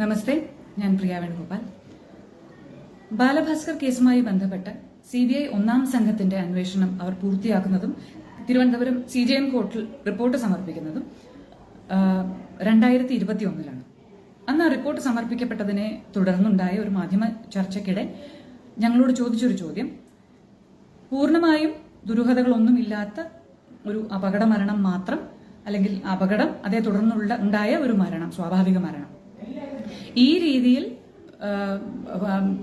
നമസ്തേ, ഞാൻ പ്രിയ വേണുഗോപാൽ. ബാലഭാസ്കർ കേസുമായി ബന്ധപ്പെട്ട് CBI ഒന്നാം സംഘത്തിന്റെ അന്വേഷണം അവർ പൂർത്തിയാക്കുന്നതും തിരുവനന്തപുരം CJM കോർട്ടിൽ റിപ്പോർട്ട് സമർപ്പിക്കുന്നതും 2021 അന്ന് ആ റിപ്പോർട്ട് സമർപ്പിക്കപ്പെട്ടതിനെ തുടർന്നുണ്ടായ ഒരു മാധ്യമ ചർച്ചയ്ക്കിടെ ഞങ്ങളോട് ചോദിച്ചൊരു ചോദ്യം, പൂർണ്ണമായും ദുരൂഹതകളൊന്നുമില്ലാത്ത ഒരു അപകട മരണം മാത്രം, അല്ലെങ്കിൽ അപകടം അതേ തുടർന്നുള്ള ഉണ്ടായ ഒരു മരണം, സ്വാഭാവിക മരണം, ഈ രീതിയിൽ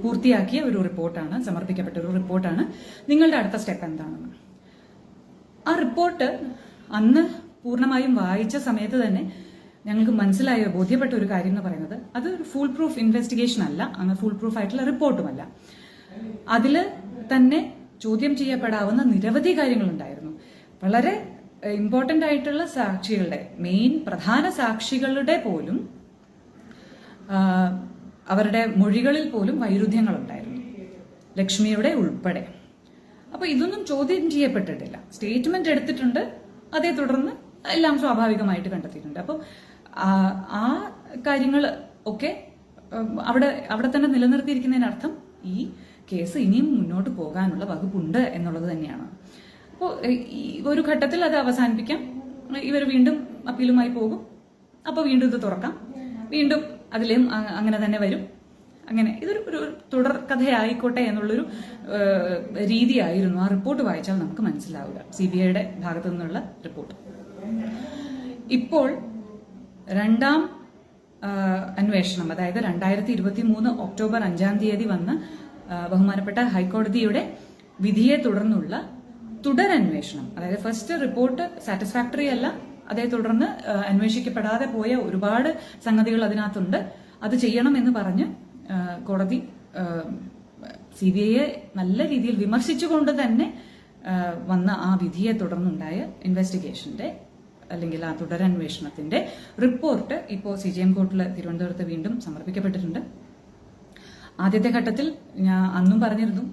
പൂർത്തിയാക്കിയ ഒരു റിപ്പോർട്ടാണ്, സമർപ്പിക്കപ്പെട്ട ഒരു റിപ്പോർട്ടാണ്. നിങ്ങളുടെ അടുത്ത സ്റ്റെപ്പ് എന്താണെന്ന് ആ റിപ്പോർട്ട് അന്ന് പൂർണ്ണമായും വായിച്ച സമയത്ത് തന്നെ ഞങ്ങൾക്ക് മനസ്സിലായ, ബോധ്യപ്പെട്ട ഒരു കാര്യം എന്ന് പറയുന്നത്, അത് ഒരു ഫുൾ പ്രൂഫ് ഇൻവെസ്റ്റിഗേഷൻ അല്ല, അങ്ങനെ ഫുൾ പ്രൂഫ് ആയിട്ടുള്ള റിപ്പോർട്ടുമല്ല. അതിൽ തന്നെ ചോദ്യം ചെയ്യപ്പെടാവുന്ന നിരവധി കാര്യങ്ങളുണ്ടായിരുന്നു. വളരെ ഇമ്പോർട്ടന്റ് ആയിട്ടുള്ള സാക്ഷികളുടെ, മെയിൻ പ്രധാന സാക്ഷികളുടെ പോലും അവരുടെ മൊഴികളിൽ പോലും വൈരുദ്ധ്യങ്ങളുണ്ടായിരുന്നു, ലക്ഷ്മിയുടെ ഉൾപ്പെടെ. അപ്പൊ ഇതൊന്നും ചോദ്യം ചെയ്യപ്പെട്ടിട്ടില്ല. സ്റ്റേറ്റ്മെന്റ് എടുത്തിട്ടുണ്ട്, അതേ തുടർന്ന് എല്ലാം സ്വാഭാവികമായിട്ട് കണ്ടെത്തിയിട്ടുണ്ട്. അപ്പോൾ ആ കാര്യങ്ങൾ ഒക്കെ അവിടെ തന്നെ നിലനിർത്തിയിരിക്കുന്നതിനർത്ഥം ഈ കേസ് ഇനിയും മുന്നോട്ട് പോകാനുള്ള വകുപ്പുണ്ട് എന്നുള്ളത് തന്നെയാണ്. അപ്പോൾ ഒരു ഘട്ടത്തിൽ അത് അവസാനിപ്പിക്കാം, ഇവർ വീണ്ടും അപ്പീലുമായി പോകും, അപ്പോൾ വീണ്ടും ഇത് തുറക്കാം, വീണ്ടും അതിലും അങ്ങനെ തന്നെ വരും. അങ്ങനെ ഇതൊരു തുടർ കഥയായിക്കോട്ടെ എന്നുള്ളൊരു രീതിയായിരുന്നു ആ റിപ്പോർട്ട് വായിച്ചാൽ നമുക്ക് മനസ്സിലാവുക, CBIയുടെ ഭാഗത്തു നിന്നുള്ള റിപ്പോർട്ട്. ഇപ്പോൾ രണ്ടാം അന്വേഷണം, അതായത് 2023 ഒക്ടോബർ 5 വന്ന ബഹുമാനപ്പെട്ട ഹൈക്കോടതിയുടെ വിധിയെ തുടർന്നുള്ള തുടരന്വേഷണം, അതായത് ഫസ്റ്റ് റിപ്പോർട്ട് സാറ്റിസ്ഫാക്ടറി അല്ല, അതേ തുടർന്ന് അന്വേഷിക്കപ്പെടാതെ പോയ ഒരുപാട് സംഗതികൾ അതിനകത്തുണ്ട്, അത് ചെയ്യണമെന്ന് പറഞ്ഞ് കോടതി CBIയെ നല്ല രീതിയിൽ വിമർശിച്ചുകൊണ്ട് തന്നെ വന്ന ആ വിധിയെ തുടർന്നുണ്ടായ ഇൻവെസ്റ്റിഗേഷന്റെ, അല്ലെങ്കിൽ ആ തുടരന്വേഷണത്തിന്റെ റിപ്പോർട്ട് ഇപ്പോൾ CJM കോർട്ടിൽ തിരുവനന്തപുരത്ത് വീണ്ടും സമർപ്പിക്കപ്പെട്ടിട്ടുണ്ട്. ആദ്യത്തെ ഘട്ടത്തിൽ ഞാൻ അന്നും പറഞ്ഞിരുന്നു,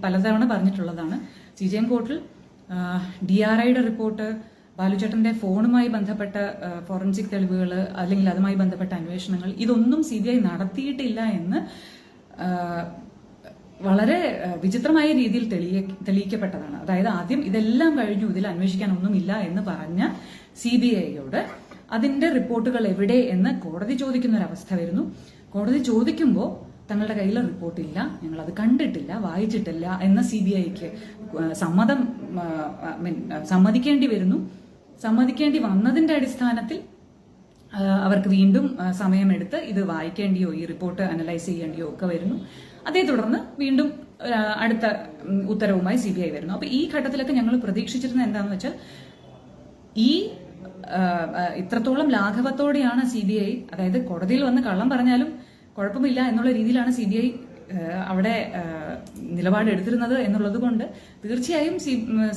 പലതവണ പറഞ്ഞിട്ടുള്ളതാണ്, CJM കോർട്ടിൽ DRIയുടെ റിപ്പോർട്ട്, ബാലുചേട്ടന്റെ ഫോണുമായി ബന്ധപ്പെട്ട ഫോറൻസിക് തെളിവുകൾ, അല്ലെങ്കിൽ അതുമായി ബന്ധപ്പെട്ട അന്വേഷണങ്ങൾ, ഇതൊന്നും CBI നടത്തിയിട്ടില്ല എന്ന് വളരെ വിചിത്രമായ രീതിയിൽ തെളിയിക്കപ്പെട്ടതാണ്. അതായത് ആദ്യം ഇതെല്ലാം കഴിഞ്ഞു, ഇതിൽ അന്വേഷിക്കാൻ ഒന്നുമില്ല എന്ന് പറഞ്ഞ CBIയോട് അതിന്റെ റിപ്പോർട്ടുകൾ എവിടെ എന്ന് കോടതി ചോദിക്കുന്ന ഒരു അവസ്ഥ വരുന്നു. കോടതി ചോദിക്കുമ്പോൾ തങ്ങളുടെ കയ്യിൽ റിപ്പോർട്ടില്ല, ഞങ്ങൾ അത് കണ്ടിട്ടില്ല, വായിച്ചിട്ടില്ല എന്ന് CBIക്ക് സമ്മതിക്കേണ്ടി വരുന്നു. സമ്മതിക്കേണ്ടി വന്നതിന്റെ അടിസ്ഥാനത്തിൽ അവർക്ക് വീണ്ടും സമയമെടുത്ത് ഇത് വായിക്കേണ്ടിയോ ഈ റിപ്പോർട്ട് അനലൈസ് ചെയ്യേണ്ടിയോ ഒക്കെ വരുന്നു. അതേ തുടർന്ന് വീണ്ടും അടുത്ത ഉത്തരവുമായി CBI വരുന്നു. അപ്പൊ ഈ ഘട്ടത്തിലൊക്കെ ഞങ്ങൾ പ്രതീക്ഷിച്ചിരുന്നത് എന്താണെന്ന് വെച്ചാൽ, ഈ ഇത്രത്തോളം ലാഘവത്തോടെയാണ് CBI, അതായത് കോടതിയിൽ വന്ന് കള്ളം പറഞ്ഞാലും കുഴപ്പമില്ല എന്നുള്ള രീതിയിലാണ് CBI അവിടെ നിലപാടെടുത്തിരുന്നത് എന്നുള്ളത് കൊണ്ട് തീർച്ചയായും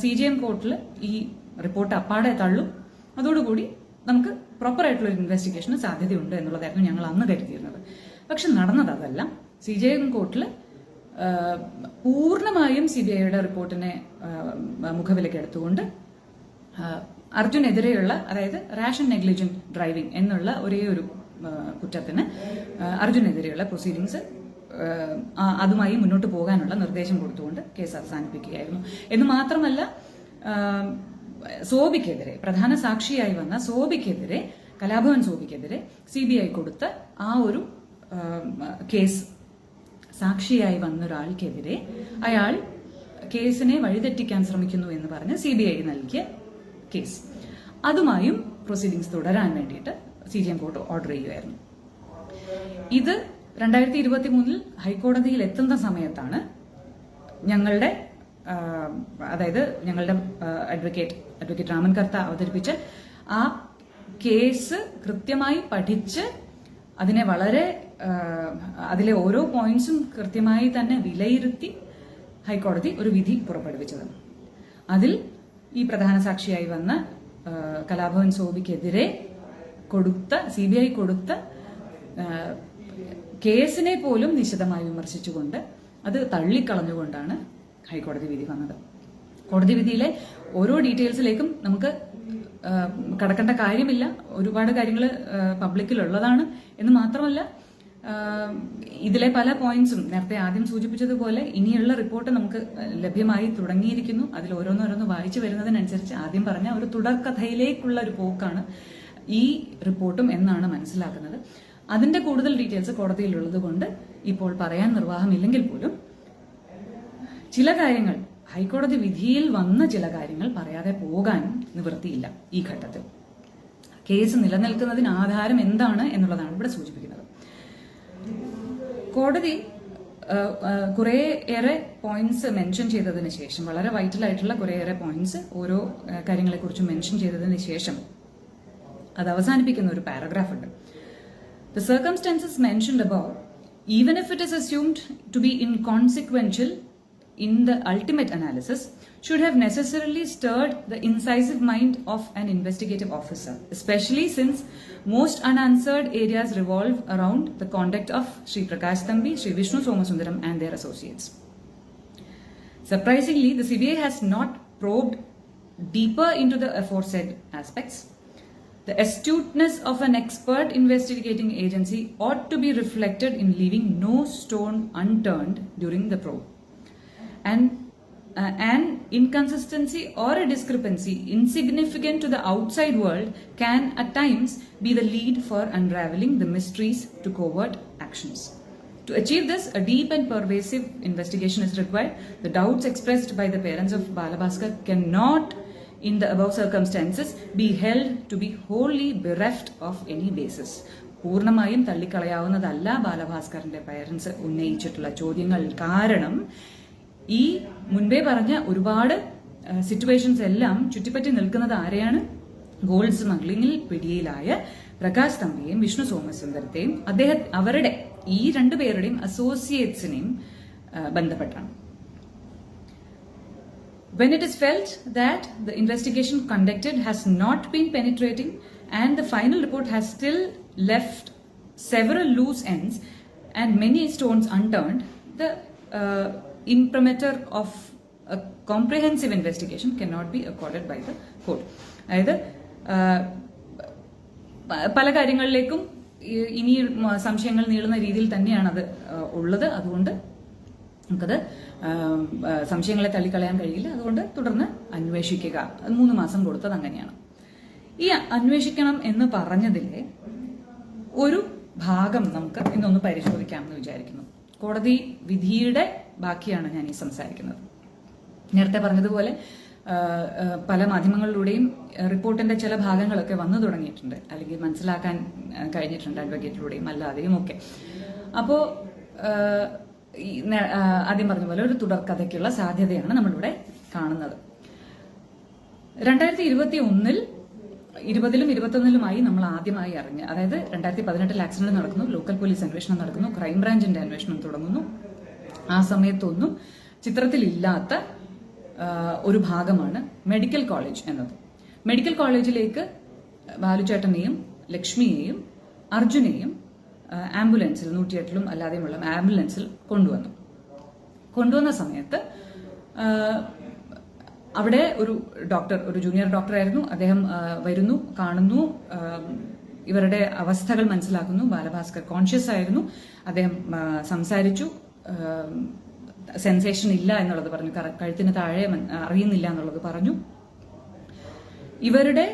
CJM കോർട്ടിൽ ഈ റിപ്പോർട്ട് അപ്പാടെ തള്ളും. അതോടുകൂടി നമുക്ക് പ്രോപ്പർ ആയിട്ടുള്ള ഒരു ഇൻവെസ്റ്റിഗേഷന് സാധ്യതയുണ്ട് എന്നുള്ളതായിരുന്നു ഞങ്ങൾ അന്ന് കരുതിയിരുന്നത്. പക്ഷെ നടന്നത് അതല്ല. CJM കോർട്ടിൽ പൂർണ്ണമായും CBIയുടെ റിപ്പോർട്ടിനെ മുഖവിലേക്ക് എടുത്തുകൊണ്ട് അർജുനെതിരെയുള്ള, അതായത് റാഷ് ആൻഡ് നെഗ്ലിജന്റ് ഡ്രൈവിംഗ് എന്നുള്ള ഒരേ ഒരു കുറ്റത്തിന് അർജുനെതിരെയുള്ള പ്രൊസീഡിങ്സ് അതുമായി മുന്നോട്ട് പോകാനുള്ള നിർദ്ദേശം കൊടുത്തുകൊണ്ട് കേസ് അവസാനിപ്പിക്കുകയായിരുന്നു. എന്ന് മാത്രമല്ല, സോബിക്കെതിരെ, പ്രധാന സാക്ഷിയായി വന്ന സോബിക്കെതിരെ, കലാഭവൻ സോബിക്കെതിരെ CBI കൊടുത്ത ആ ഒരു കേസ്, സാക്ഷിയായി വന്ന ഒരാൾക്കെതിരെ അയാൾ കേസിനെ വഴിതെറ്റിക്കാൻ ശ്രമിക്കുന്നു എന്ന് പറഞ്ഞ് CBI നൽകിയ കേസ്, അതുമായും പ്രൊസീഡിങ്സ് തുടരാൻ വേണ്ടിയിട്ട് CJM കോർട്ട് ഓർഡർ ചെയ്യുകയായിരുന്നു. ഇത് 2023 ഹൈക്കോടതിയിൽ എത്തുന്ന സമയത്താണ് ഞങ്ങളുടെ, അതായത് ഞങ്ങളുടെ അഡ്വക്കേറ്റ് രാമൻ കർത്ത അവതരിപ്പിച്ച് ആ കേസ് കൃത്യമായി പഠിച്ച് അതിനെ വളരെ, അതിലെ ഓരോ പോയിന്റ്സും കൃത്യമായി തന്നെ വിലയിരുത്തി ഹൈക്കോടതി ഒരു വിധി പുറപ്പെടുവിച്ചത്. അതിൽ ഈ പ്രധാന സാക്ഷിയായി വന്ന കലാഭവൻ സോബിക്കെതിരെ CBI കൊടുത്ത കേസിനെ പോലും നിശിതമായി വിമർശിച്ചുകൊണ്ട് അത് തള്ളിക്കളഞ്ഞുകൊണ്ടാണ് ഹൈക്കോടതി വിധി വന്നത്. കോടതി വിധിയിലെ ഓരോ ഡീറ്റെയിൽസിലേക്കും നമുക്ക് കടക്കേണ്ട കാര്യമില്ല. ഒരുപാട് കാര്യങ്ങൾ പബ്ലിക്കിലുള്ളതാണ് എന്ന് മാത്രമല്ല ഇതിലെ പല പോയിന്റ്സും നേരത്തെ ആദ്യം സൂചിപ്പിച്ചതുപോലെ ഇനിയുള്ള റിപ്പോർട്ട് നമുക്ക് ലഭ്യമായി തുടങ്ങിയിരിക്കുന്നു. അതിൽ ഓരോന്നോരോന്ന് വായിച്ചു വരുന്നതിനനുസരിച്ച് ആദ്യം പറഞ്ഞ ഒരു തുടർക്കഥയിലേക്കുള്ള ഒരു പോക്കാണ് ഈ റിപ്പോർട്ടും എന്നാണ് മനസ്സിലാക്കുന്നത്. അതിന്റെ കൂടുതൽ ഡീറ്റെയിൽസ് കോടതിയിലുള്ളത് കൊണ്ട് ഇപ്പോൾ പറയാൻ നിർവാഹമില്ലെങ്കിൽ പോലും ചില കാര്യങ്ങൾ ഹൈക്കോടതി വിധിയിൽ വന്ന ചില കാര്യങ്ങൾ പറയാതെ പോകാൻ നിവൃത്തിയില്ല. ഈ ഘട്ടത്തിൽ കേസ് നിലനിൽക്കുന്നതിന് ആധാരം എന്താണ് എന്നുള്ളതാണ് ഇവിടെ സൂചിപ്പിക്കുന്നത്. കോടതി കുറേയേറെ പോയിന്റ്സ് മെൻഷൻ ചെയ്തതിന് ശേഷം, വളരെ വൈറ്റൽ ആയിട്ടുള്ള കുറേയേറെ പോയിന്റ്സ് ഓരോ കാര്യങ്ങളെക്കുറിച്ചും മെൻഷൻ ചെയ്തതിന് ശേഷം അത് അവസാനിപ്പിക്കുന്ന ഒരു പാരഗ്രാഫ് ഉണ്ട്. The circumstances mentioned above, even if it is assumed to be inconsequential in the ultimate analysis, should have necessarily stirred the incisive mind of an investigative officer, especially since most unanswered areas revolve around the conduct of Sri Prakash Thambi, Sri Vishnu Somasundaram and their associates. Surprisingly, the CBI has not probed deeper into the aforesaid aspects. The astuteness of an expert investigating agency ought to be reflected in leaving no stone unturned during the probe. And an inconsistency or a discrepancy insignificant to the outside world can at times be the lead for unraveling the mysteries to covert actions. To achieve this, a deep and pervasive investigation is required. The doubts expressed by the parents of Balabhaskar cannot, in the above circumstances, be held to be wholly bereft of any basis. പൂർണ്ണമായും തള്ളിക്കളയാവുന്നതല്ല ബാലഭാസ്കറിന്റെ parents ഉന്നയിച്ചിട്ടുള്ള ചോദ്യങ്ങൾ. കാരണം ഈ മുൻപേ പറഞ്ഞ ഒരുപാട് situations എല്ലാം ചുറ്റിപ്പറ്റി നിൽക്കുന്നത് ആരെയാണ്? ഗോൾഡ് സ്മഗ്ലിംഗിൽ പിടിയിലായ പ്രകാശ് തമ്പിയെയും വിഷ്ണു സോമസുന്ദരത്തെയും അവരുടെ ഈ രണ്ടുപേരുടെയും അസോസിയേറ്റ്സിനെയും ബന്ധപ്പെട്ടാണ്. When it is felt that the investigation conducted has not been penetrating and the final report has still left several loose ends and many stones unturned, the imprimatur of a comprehensive investigation cannot be accorded by the court. അതായത് പല കാര്യങ്ങളിലേക്കും ഇനി സംശയങ്ങൾ നീളുന്ന രീതിയിൽ തന്നെയാണ് അത് ഉള്ളത്. അതുകൊണ്ട് നമുക്കത് സംശയങ്ങളെ തള്ളിക്കളയാൻ കഴിയില്ല. അതുകൊണ്ട് തുടർന്ന് അന്വേഷിക്കുക. 3 മാസം കൊടുത്തത് അങ്ങനെയാണ്. ഈ അന്വേഷിക്കണം എന്ന് പറഞ്ഞതിലെ ഒരു ഭാഗം നമുക്ക് ഇന്നൊന്ന് പരിശോധിക്കാമെന്ന് വിചാരിക്കുന്നു. കോടതി വിധിയുടെ ബാക്കിയാണ് ഞാൻ ഈ സംസാരിക്കുന്നത്. നേരത്തെ പറഞ്ഞതുപോലെ പല മാധ്യമങ്ങളിലൂടെയും റിപ്പോർട്ടിന്റെ ചില ഭാഗങ്ങളൊക്കെ വന്നു തുടങ്ങിയിട്ടുണ്ട്, അല്ലെങ്കിൽ മനസ്സിലാക്കാൻ കഴിഞ്ഞിട്ടുണ്ട് അഡ്വക്കേറ്റിലൂടെയും അല്ലാതെയും ഒക്കെ. അപ്പോൾ ആദ്യം പറഞ്ഞ പോലെ ഒരു തുടർക്കഥയ്ക്കുള്ള സാധ്യതയാണ് നമ്മളിവിടെ കാണുന്നത്. 2021-ൽ 20-ലും 21-ലുമായി നമ്മൾ ആദ്യമായി അറിഞ്ഞ, അതായത് 2018-ൽ ആക്സിഡന്റ് നടക്കുന്നു, ലോക്കൽ പോലീസ് അന്വേഷണം നടക്കുന്നു, ക്രൈംബ്രാഞ്ചിന്റെ അന്വേഷണം തുടങ്ങുന്നു. ആ സമയത്തൊന്നും ചിത്രത്തിലില്ലാത്ത ഒരു ഭാഗമാണ് മെഡിക്കൽ കോളേജ് എന്നത്. മെഡിക്കൽ കോളേജിലേക്ക് ബാലുചേട്ടനെയും ലക്ഷ്മിയെയും അർജുനെയും ആംബുലൻസിൽ 108-ലും അല്ലാതെയുമുള്ള ആംബുലൻസിൽ കൊണ്ടുവന്ന സമയത്ത് അവിടെ ഒരു ഡോക്ടർ, ഒരു ജൂനിയർ ഡോക്ടറായിരുന്നു അദ്ദേഹം, വരുന്നു, കാണുന്നു, ഇവരുടെ അവസ്ഥകൾ മനസ്സിലാക്കുന്നു. ബാലഭാസ്കർ കോൺഷ്യസ് ആയിരുന്നു. അദ്ദേഹം സംസാരിച്ചു. സെൻസേഷൻ ഇല്ല എന്നുള്ളത് പറഞ്ഞു, കഴുത്തിന് താഴെ അറിയുന്നില്ല എന്നുള്ളത് പറഞ്ഞു. ഇവരുടെ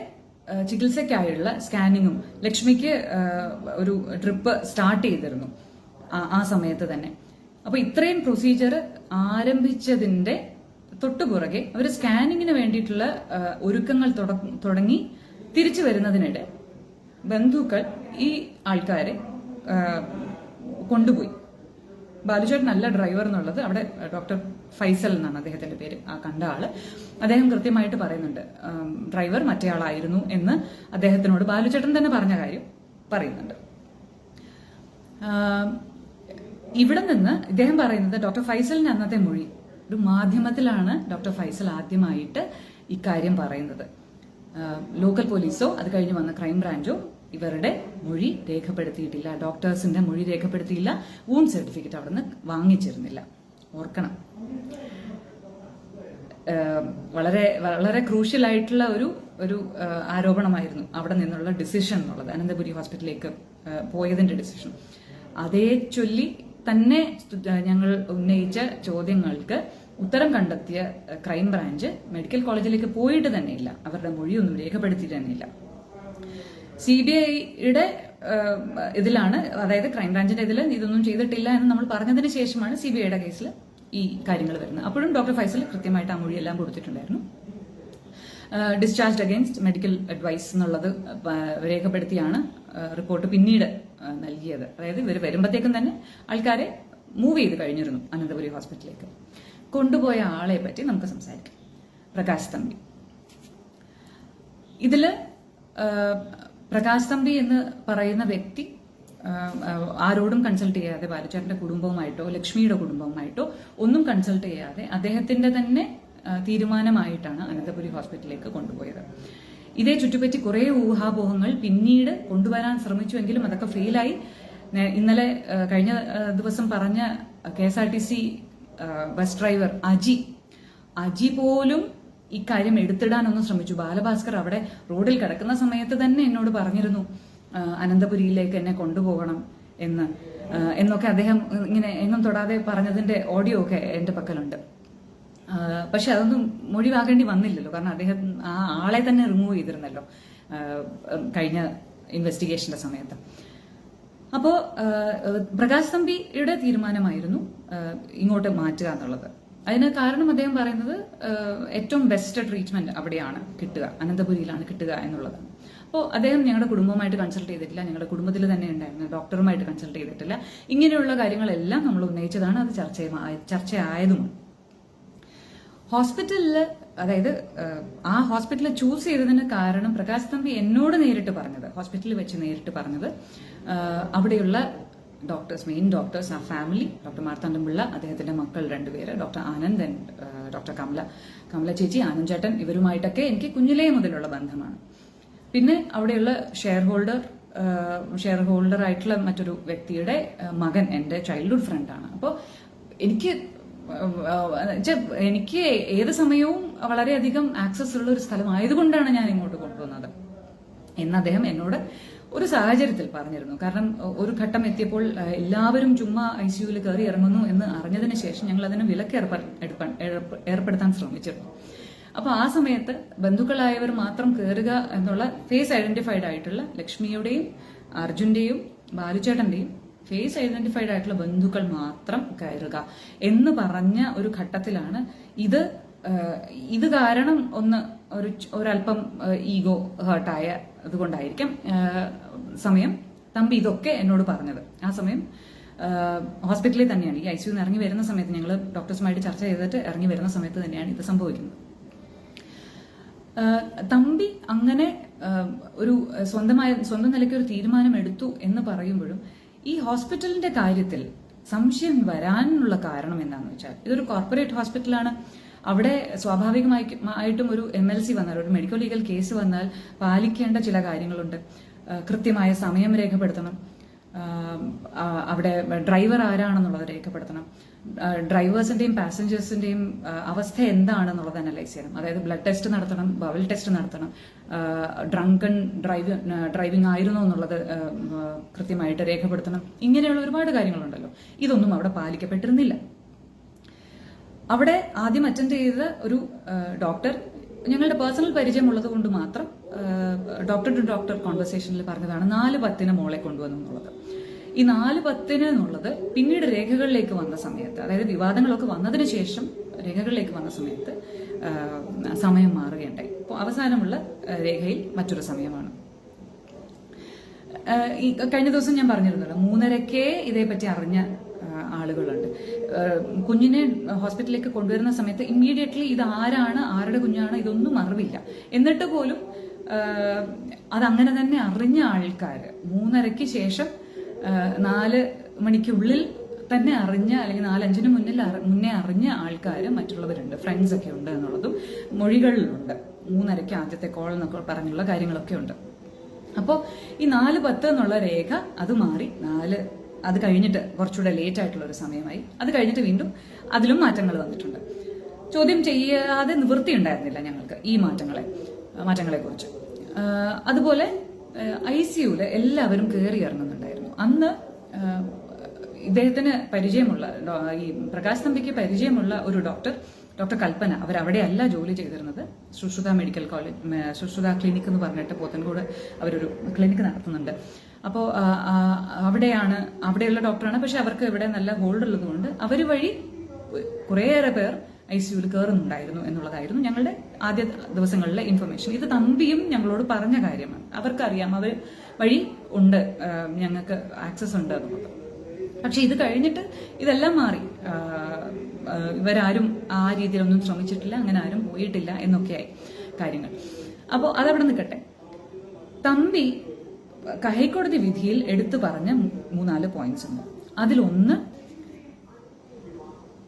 ചികിത്സയ്ക്കായുള്ള സ്കാനിങ്ങും ലക്ഷ്മിക്ക് ഒരു ട്രിപ്പ് സ്റ്റാർട്ട് ചെയ്തിരുന്നു ആ സമയത്ത് തന്നെ. അപ്പൊ ഇത്രയും പ്രൊസീജിയർ ആരംഭിച്ചതിന്റെ തൊട്ടുപുറകെ അവർ സ്കാനിങ്ങിന് വേണ്ടിയിട്ടുള്ള ഒരുക്കങ്ങൾ തുടങ്ങി തിരിച്ചു വരുന്നതിനിടെ ബന്ധുക്കൾ ഈ ആൾക്കാരെ കൊണ്ടുപോയി. ബാലുചേട്ടൻ നല്ല ഡ്രൈവർ എന്നുള്ളത് അവിടെ ഡോക്ടർ ഫൈസൽ എന്നാണ് അദ്ദേഹത്തിന്റെ പേര്, ആ കണ്ട ആള്. അദ്ദേഹം കൃത്യമായിട്ട് പറയുന്നുണ്ട് ഡ്രൈവർ മറ്റേയാളായിരുന്നു എന്ന് അദ്ദേഹത്തിനോട് ബാലുചേട്ടൻ തന്നെ പറഞ്ഞ കാര്യം പറയുന്നുണ്ട്. ഇവിടെ നിന്ന് ഇദ്ദേഹം പറയുന്നത് ഡോക്ടർ ഫൈസലിന്റെ അന്നത്തെ മൊഴി, ഒരു മാധ്യമത്തിലാണ് ഡോക്ടർ ഫൈസൽ ആദ്യമായിട്ട് ഇക്കാര്യം പറയുന്നത്. ലോക്കൽ പോലീസോ അത് കഴിഞ്ഞ് വന്ന ക്രൈംബ്രാഞ്ചോ ഇവരുടെ മൊഴി രേഖപ്പെടുത്തിയിട്ടില്ല, ഡോക്ടേഴ്സിന്റെ മൊഴി രേഖപ്പെടുത്തിയില്ല, വൂണ്ട് സർട്ടിഫിക്കറ്റ് അവിടെ നിന്ന് വാങ്ങിച്ചിരുന്നില്ല. ഓർക്കണം, വളരെ വളരെ ക്രൂഷ്യൽ ആയിട്ടുള്ള ഒരു ആരോപണമായിരുന്നു അവിടെ നിന്നുള്ള ഡിസിഷൻ എന്നുള്ളത്, അനന്തപുരി ഹോസ്പിറ്റലിലേക്ക് പോയതിന്റെ ഡിസിഷൻ. അതേ ചൊല്ലി തന്നെ ഞങ്ങൾ ഉന്നയിച്ച ചോദ്യങ്ങൾക്ക് ഉത്തരം കണ്ടെത്തിയ ക്രൈംബ്രാഞ്ച് മെഡിക്കൽ കോളേജിലേക്ക് പോയിട്ട് തന്നെയില്ല, അവരുടെ മൊഴിയൊന്നും രേഖപ്പെടുത്തി തന്നെയില്ല. CBIയുടെ ഇതിലാണ്, അതായത് ക്രൈംബ്രാഞ്ചിന്റെ ഇതിൽ ഇതൊന്നും ചെയ്തിട്ടില്ല എന്ന് നമ്മൾ പറഞ്ഞതിന് ശേഷമാണ് CBIയുടെ കേസിൽ ഈ കാര്യങ്ങൾ വരുന്നത്. അപ്പോഴും ഡോക്ടർ ഫൈസൽ കൃത്യമായിട്ട് ആ മൊഴിയെല്ലാം കൊടുത്തിട്ടുണ്ടായിരുന്നു. ഡിസ്ചാർജ് അഗെയിൻസ്റ്റ് മെഡിക്കൽ അഡ്വൈസ് എന്നുള്ളത് രേഖപ്പെടുത്തിയാണ് റിപ്പോർട്ട് പിന്നീട് നൽകിയത്. അതായത് ഇവർ വരുമ്പോഴത്തേക്കും തന്നെ ആൾക്കാരെ മൂവ് ചെയ്ത് കഴിഞ്ഞിരുന്നു അനന്തപുരി ഹോസ്പിറ്റലിലേക്ക്. കൊണ്ടുപോയ ആളെ പറ്റി നമുക്ക് സംസാരിക്കാം. പ്രകാശ് തമ്പി. ഇതില് പ്രകാശ് തമ്പി എന്ന് പറയുന്ന വ്യക്തി ആരോടും കൺസൾട്ട് ചെയ്യാതെ, ബാലുചേട്ടന്റെ കുടുംബവുമായിട്ടോ ലക്ഷ്മിയുടെ കുടുംബവുമായിട്ടോ ഒന്നും കൺസൾട്ട് ചെയ്യാതെ അദ്ദേഹത്തിന്റെ തന്നെ തീരുമാനമായിട്ടാണ് അനന്തപുരി ഹോസ്പിറ്റലിലേക്ക് കൊണ്ടുപോയത്. ഇതേ ചുറ്റുപറ്റി കുറെ ഊഹാപോഹങ്ങൾ പിന്നീട് കൊണ്ടുവരാൻ ശ്രമിച്ചുവെങ്കിലും അതൊക്കെ ഫെയിലായി. ഇന്നലെ കഴിഞ്ഞ ദിവസം പറഞ്ഞ KSRTC ബസ് ഡ്രൈവർ അജി പോലും ഇക്കാര്യം എടുത്തിടാനൊന്നും ശ്രമിച്ചു. ബാലഭാസ്കർ അവിടെ റോഡിൽ കിടക്കുന്ന സമയത്ത് തന്നെ എന്നോട് പറഞ്ഞിരുന്നു അനന്തപുരിയിലേക്ക് എന്നെ കൊണ്ടുപോകണം എന്നൊക്കെ അദ്ദേഹം ഇങ്ങനെ എങ്ങും തൊടാതെ പറഞ്ഞതിന്റെ ഓഡിയോ ഒക്കെ എന്റെ പക്കലുണ്ട്. പക്ഷെ അതൊന്നും മൊഴിവാകേണ്ടി വന്നില്ലല്ലോ, കാരണം അദ്ദേഹം ആ ആളെ തന്നെ റിമൂവ് ചെയ്തിരുന്നല്ലോ കഴിഞ്ഞ ഇൻവെസ്റ്റിഗേഷന്റെ സമയത്ത്. അപ്പോ പ്രകാശ് തമ്പിയുടെ തീരുമാനമായിരുന്നു ഇങ്ങോട്ട് മാറ്റുക എന്നുള്ളത്. അതിന് കാരണം അദ്ദേഹം പറയുന്നത് ഏറ്റവും ബെസ്റ്റ് ട്രീറ്റ്മെന്റ് അവിടെയാണ് കിട്ടുക, അനന്തപുരിയിലാണ് കിട്ടുക എന്നുള്ളതാണ്. അപ്പോൾ അദ്ദേഹം ഞങ്ങളുടെ കുടുംബവുമായിട്ട് കൺസൾട്ട് ചെയ്തിട്ടില്ല, ഞങ്ങളുടെ കുടുംബത്തിൽ തന്നെ ഉണ്ടായിരുന്ന ഡോക്ടറുമായിട്ട് കൺസൾട്ട് ചെയ്തിട്ടില്ല. ഇങ്ങനെയുള്ള കാര്യങ്ങളെല്ലാം നമ്മൾ ഉന്നയിച്ചതാണ്, അത് ചർച്ചയായതുമാണ്. ഹോസ്പിറ്റലിൽ, അതായത് ആ ഹോസ്പിറ്റലിൽ ചൂസ് ചെയ്തതിന് കാരണം പ്രകാശ് തമ്പി എന്നോട് നേരിട്ട് പറഞ്ഞത്, ഹോസ്പിറ്റലിൽ വെച്ച് നേരിട്ട് പറഞ്ഞത്, അവിടെയുള്ള ഡോക്ടേഴ്സ്, മെയിൻ ഡോക്ടേഴ്സ്, ആ ഫാമിലി, ഡോക്ടർ മാർത്താണ്ഡൻപിള്ള, അദ്ദേഹത്തിന്റെ മക്കൾ 2 പേര്, doctor Anand and doctor Kamala ചേച്ചി, ആനന്ദ് ചേട്ടൻ, ഇവരുമായിട്ടൊക്കെ എനിക്ക് കുഞ്ഞിലേ മുതലുള്ള ബന്ധമാണ്. പിന്നെ അവിടെയുള്ള ഷെയർ ഹോൾഡർ ആയിട്ടുള്ള മറ്റൊരു വ്യക്തിയുടെ മകൻ എന്റെ ചൈൽഡ്ഹുഡ് ഫ്രണ്ടാണ്. അപ്പോൾ എനിക്ക് ഏത് സമയവും വളരെയധികം ആക്സസ് ഉള്ള ഒരു സ്ഥലമായതുകൊണ്ടാണ് ഞാൻ ഇങ്ങോട്ട് കൊണ്ടുവന്നത് എന്ന് അദ്ദേഹം എന്നോട് ഒരു സാഹചര്യത്തിൽ പറഞ്ഞിരുന്നു. കാരണം ഒരു ഘട്ടം എത്തിയപ്പോൾ എല്ലാവരും ചുമ്മാ ICUവിൽ കയറി ഇറങ്ങുന്നു എന്ന് അറിഞ്ഞതിന് ശേഷം ഞങ്ങൾ അതിന് വിലക്ക് ഏർപ്പെടുത്താൻ ശ്രമിച്ചിരുന്നു. അപ്പൊ ആ സമയത്ത് ബന്ധുക്കളായവർ മാത്രം കയറുക എന്നുള്ള ഫേസ് ഐഡന്റിഫൈഡ് ആയിട്ടുള്ള ലക്ഷ്മിയുടെയും അർജുന്റെയും ബാലുചേട്ടന്റെയും ഫേസ് ഐഡന്റിഫൈഡ് ആയിട്ടുള്ള ബന്ധുക്കൾ മാത്രം കയറുക എന്ന് പറഞ്ഞ ഒരു ഘട്ടത്തിലാണ് ഇത് കാരണം ഒരല്പം ഈഗോ ഹേർട്ടായ അതുകൊണ്ടായിരിക്കും തമ്പി ഇതൊക്കെ എന്നോട് പറഞ്ഞത്. ആ സമയം ഹോസ്പിറ്റലിൽ തന്നെയാണ്, ഈ ICU ഇറങ്ങി വരുന്ന സമയത്ത്, ഞങ്ങൾ ഡോക്ടേഴ്സുമായിട്ട് ചർച്ച ചെയ്തിട്ട് ഇറങ്ങി വരുന്ന സമയത്ത് തന്നെയാണ് ഇത് സംഭവിക്കുന്നത്. തമ്പി അങ്ങനെ ഒരു സ്വന്തം നിലയ്ക്ക് ഒരു തീരുമാനം എടുത്തു എന്ന് പറയുമ്പോഴും ഈ ഹോസ്പിറ്റലിന്റെ കാര്യത്തിൽ സംശയം വരാനുള്ള കാരണം എന്താണെന്ന് വെച്ചാൽ, ഇതൊരു കോർപ്പറേറ്റ് ഹോസ്പിറ്റലാണ്. അവിടെ സ്വാഭാവികമായിട്ടും ഒരു MLC വന്നാൽ, ഒരു മെഡിക്കൽ ലീഗൽ കേസ് വന്നാൽ പാലിക്കേണ്ട ചില കാര്യങ്ങളുണ്ട്. കൃത്യമായ സമയം രേഖപ്പെടുത്തണം, അവിടെ ഡ്രൈവർ ആരാണെന്നുള്ളത് രേഖപ്പെടുത്തണം, ഡ്രൈവേഴ്സിന്റെയും പാസഞ്ചേഴ്സിന്റെയും അവസ്ഥ എന്താണെന്നുള്ളത് അനലൈസ് ചെയ്യണം. അതായത് ബ്ലഡ് ടെസ്റ്റ് നടത്തണം, ബവൽ ടെസ്റ്റ് നടത്തണം, ഡ്രങ്കൺ ഡ്രൈവിംഗ് ആയിരുന്നോ എന്നുള്ളത് കൃത്യമായിട്ട് രേഖപ്പെടുത്തണം. ഇങ്ങനെയുള്ള ഒരുപാട് കാര്യങ്ങളുണ്ടല്ലോ. ഇതൊന്നും അവിടെ പാലിക്കപ്പെട്ടിരുന്നില്ല. അവിടെ ആദ്യം അറ്റൻഡ് ചെയ്ത ഒരു ഡോക്ടർ ഞങ്ങളുടെ പേഴ്സണൽ പരിചയമുള്ളത് കൊണ്ട് മാത്രം ഡോക്ടർ ടു ഡോക്ടർ കോൺവെർസേഷനിൽ പറഞ്ഞതാണ് 4:10 മോളെ കൊണ്ടുവന്നു എന്നുള്ളത്. ഈ 4:10 എന്നുള്ളത് പിന്നീട് രേഖകളിലേക്ക് വന്ന സമയത്ത്, അതായത് വിവാദങ്ങളൊക്കെ വന്നതിന് ശേഷം രേഖകളിലേക്ക് വന്ന സമയത്ത് സമയം മാറുകയുണ്ടായി. അപ്പോൾ അവസാനമുള്ള രേഖയിൽ മറ്റൊരു സമയമാണ്. ഈ കഴിഞ്ഞ ദിവസം ഞാൻ പറഞ്ഞിരുന്നല്ലോ, 3:30 ഇതേപ്പറ്റി അറിഞ്ഞ ആളുകളുണ്ട്. കുഞ്ഞിനെ ഹോസ്പിറ്റലിലേക്ക് കൊണ്ടുവരുന്ന സമയത്ത് ഇമ്മീഡിയറ്റ്ലി ഇത് ആരാണ്, ആരുടെ കുഞ്ഞാണ്, ഇതൊന്നും അറിവില്ല. എന്നിട്ട് പോലും അതങ്ങനെ തന്നെ അറിഞ്ഞ ആൾക്കാർ 3:30 ശേഷം 4 മണിക്കുള്ളിൽ തന്നെ അറിഞ്ഞ, അല്ലെങ്കിൽ 4-5 മുന്നേ അറിഞ്ഞ ആൾക്കാർ മറ്റുള്ളവരുണ്ട്, ഫ്രണ്ട്സ് ഒക്കെ ഉണ്ട് എന്നുള്ളതും മൊഴികളിലുണ്ട്. 3:30 ആദ്യത്തെ കോൾ എന്നൊക്കെ പറഞ്ഞുള്ള കാര്യങ്ങളൊക്കെ ഉണ്ട്. അപ്പോൾ ഈ 4:10 എന്നുള്ള രേഖ അത് മാറി അത് കഴിഞ്ഞിട്ട് കുറച്ചുകൂടെ ലേറ്റ് ആയിട്ടുള്ള ഒരു സമയമായി. അത് കഴിഞ്ഞിട്ട് വീണ്ടും അതിലും മാറ്റങ്ങൾ വന്നിട്ടുണ്ട്. ചോദ്യം ചെയ്യാതെ നിവൃത്തി ഉണ്ടായിരുന്നില്ല ഞങ്ങൾക്ക് ഈ മാറ്റങ്ങളെ കുറിച്ച്. അതുപോലെ ICUവിൽ എല്ലാവരും കയറി ഇറങ്ങുന്നുണ്ടായിരുന്നു. അന്ന് ഇദ്ദേഹത്തിന് പരിചയമുള്ള ഈ പ്രകാശ് തമ്പിക്ക് പരിചയമുള്ള ഒരു ഡോക്ടർ കൽപ്പന, അവരവിടെയല്ല ജോലി ചെയ്തിരുന്നത്. Sushruta medical college, Sushruta clinic എന്ന് പറഞ്ഞിട്ട് പോത്തൻകോട് അവരൊരു ക്ലിനിക്ക് നടത്തുന്നുണ്ട്. അപ്പോൾ അവിടെയുള്ള ഡോക്ടറാണ്. പക്ഷെ അവർക്ക് ഇവിടെ നല്ല ഹോൾഡ് ഉള്ളതുകൊണ്ട് അവർ വഴി കുറേയേറെ പേർ ICUവിൽ കയറുന്നുണ്ടായിരുന്നു എന്നുള്ളതായിരുന്നു ഞങ്ങളുടെ ആദ്യ ദിവസങ്ങളിലെ ഇൻഫർമേഷൻ. ഇത് തമ്പിയും ഞങ്ങളോട് പറഞ്ഞ കാര്യമാണ്. അവർക്കറിയാം, അവർ വഴി ഉണ്ട്, ഞങ്ങൾക്ക് ആക്സസ് ഉണ്ട് എന്നുള്ളത്. പക്ഷെ ഇത് കഴിഞ്ഞിട്ട് ഇതെല്ലാം മാറി. ഇവരാരും ആ രീതിയിലൊന്നും ശ്രമിച്ചിട്ടില്ല, അങ്ങനെ ആരും പോയിട്ടില്ല എന്നൊക്കെയായി കാര്യങ്ങൾ. അപ്പോൾ അതവിടെ നിൽക്കട്ടെ. തമ്പി ഹൈക്കോടതി വിധിയിൽ എടുത്തു പറഞ്ഞ 3-4 പോയിന്റ്സ് ഉണ്ട്. അതിലൊന്ന്,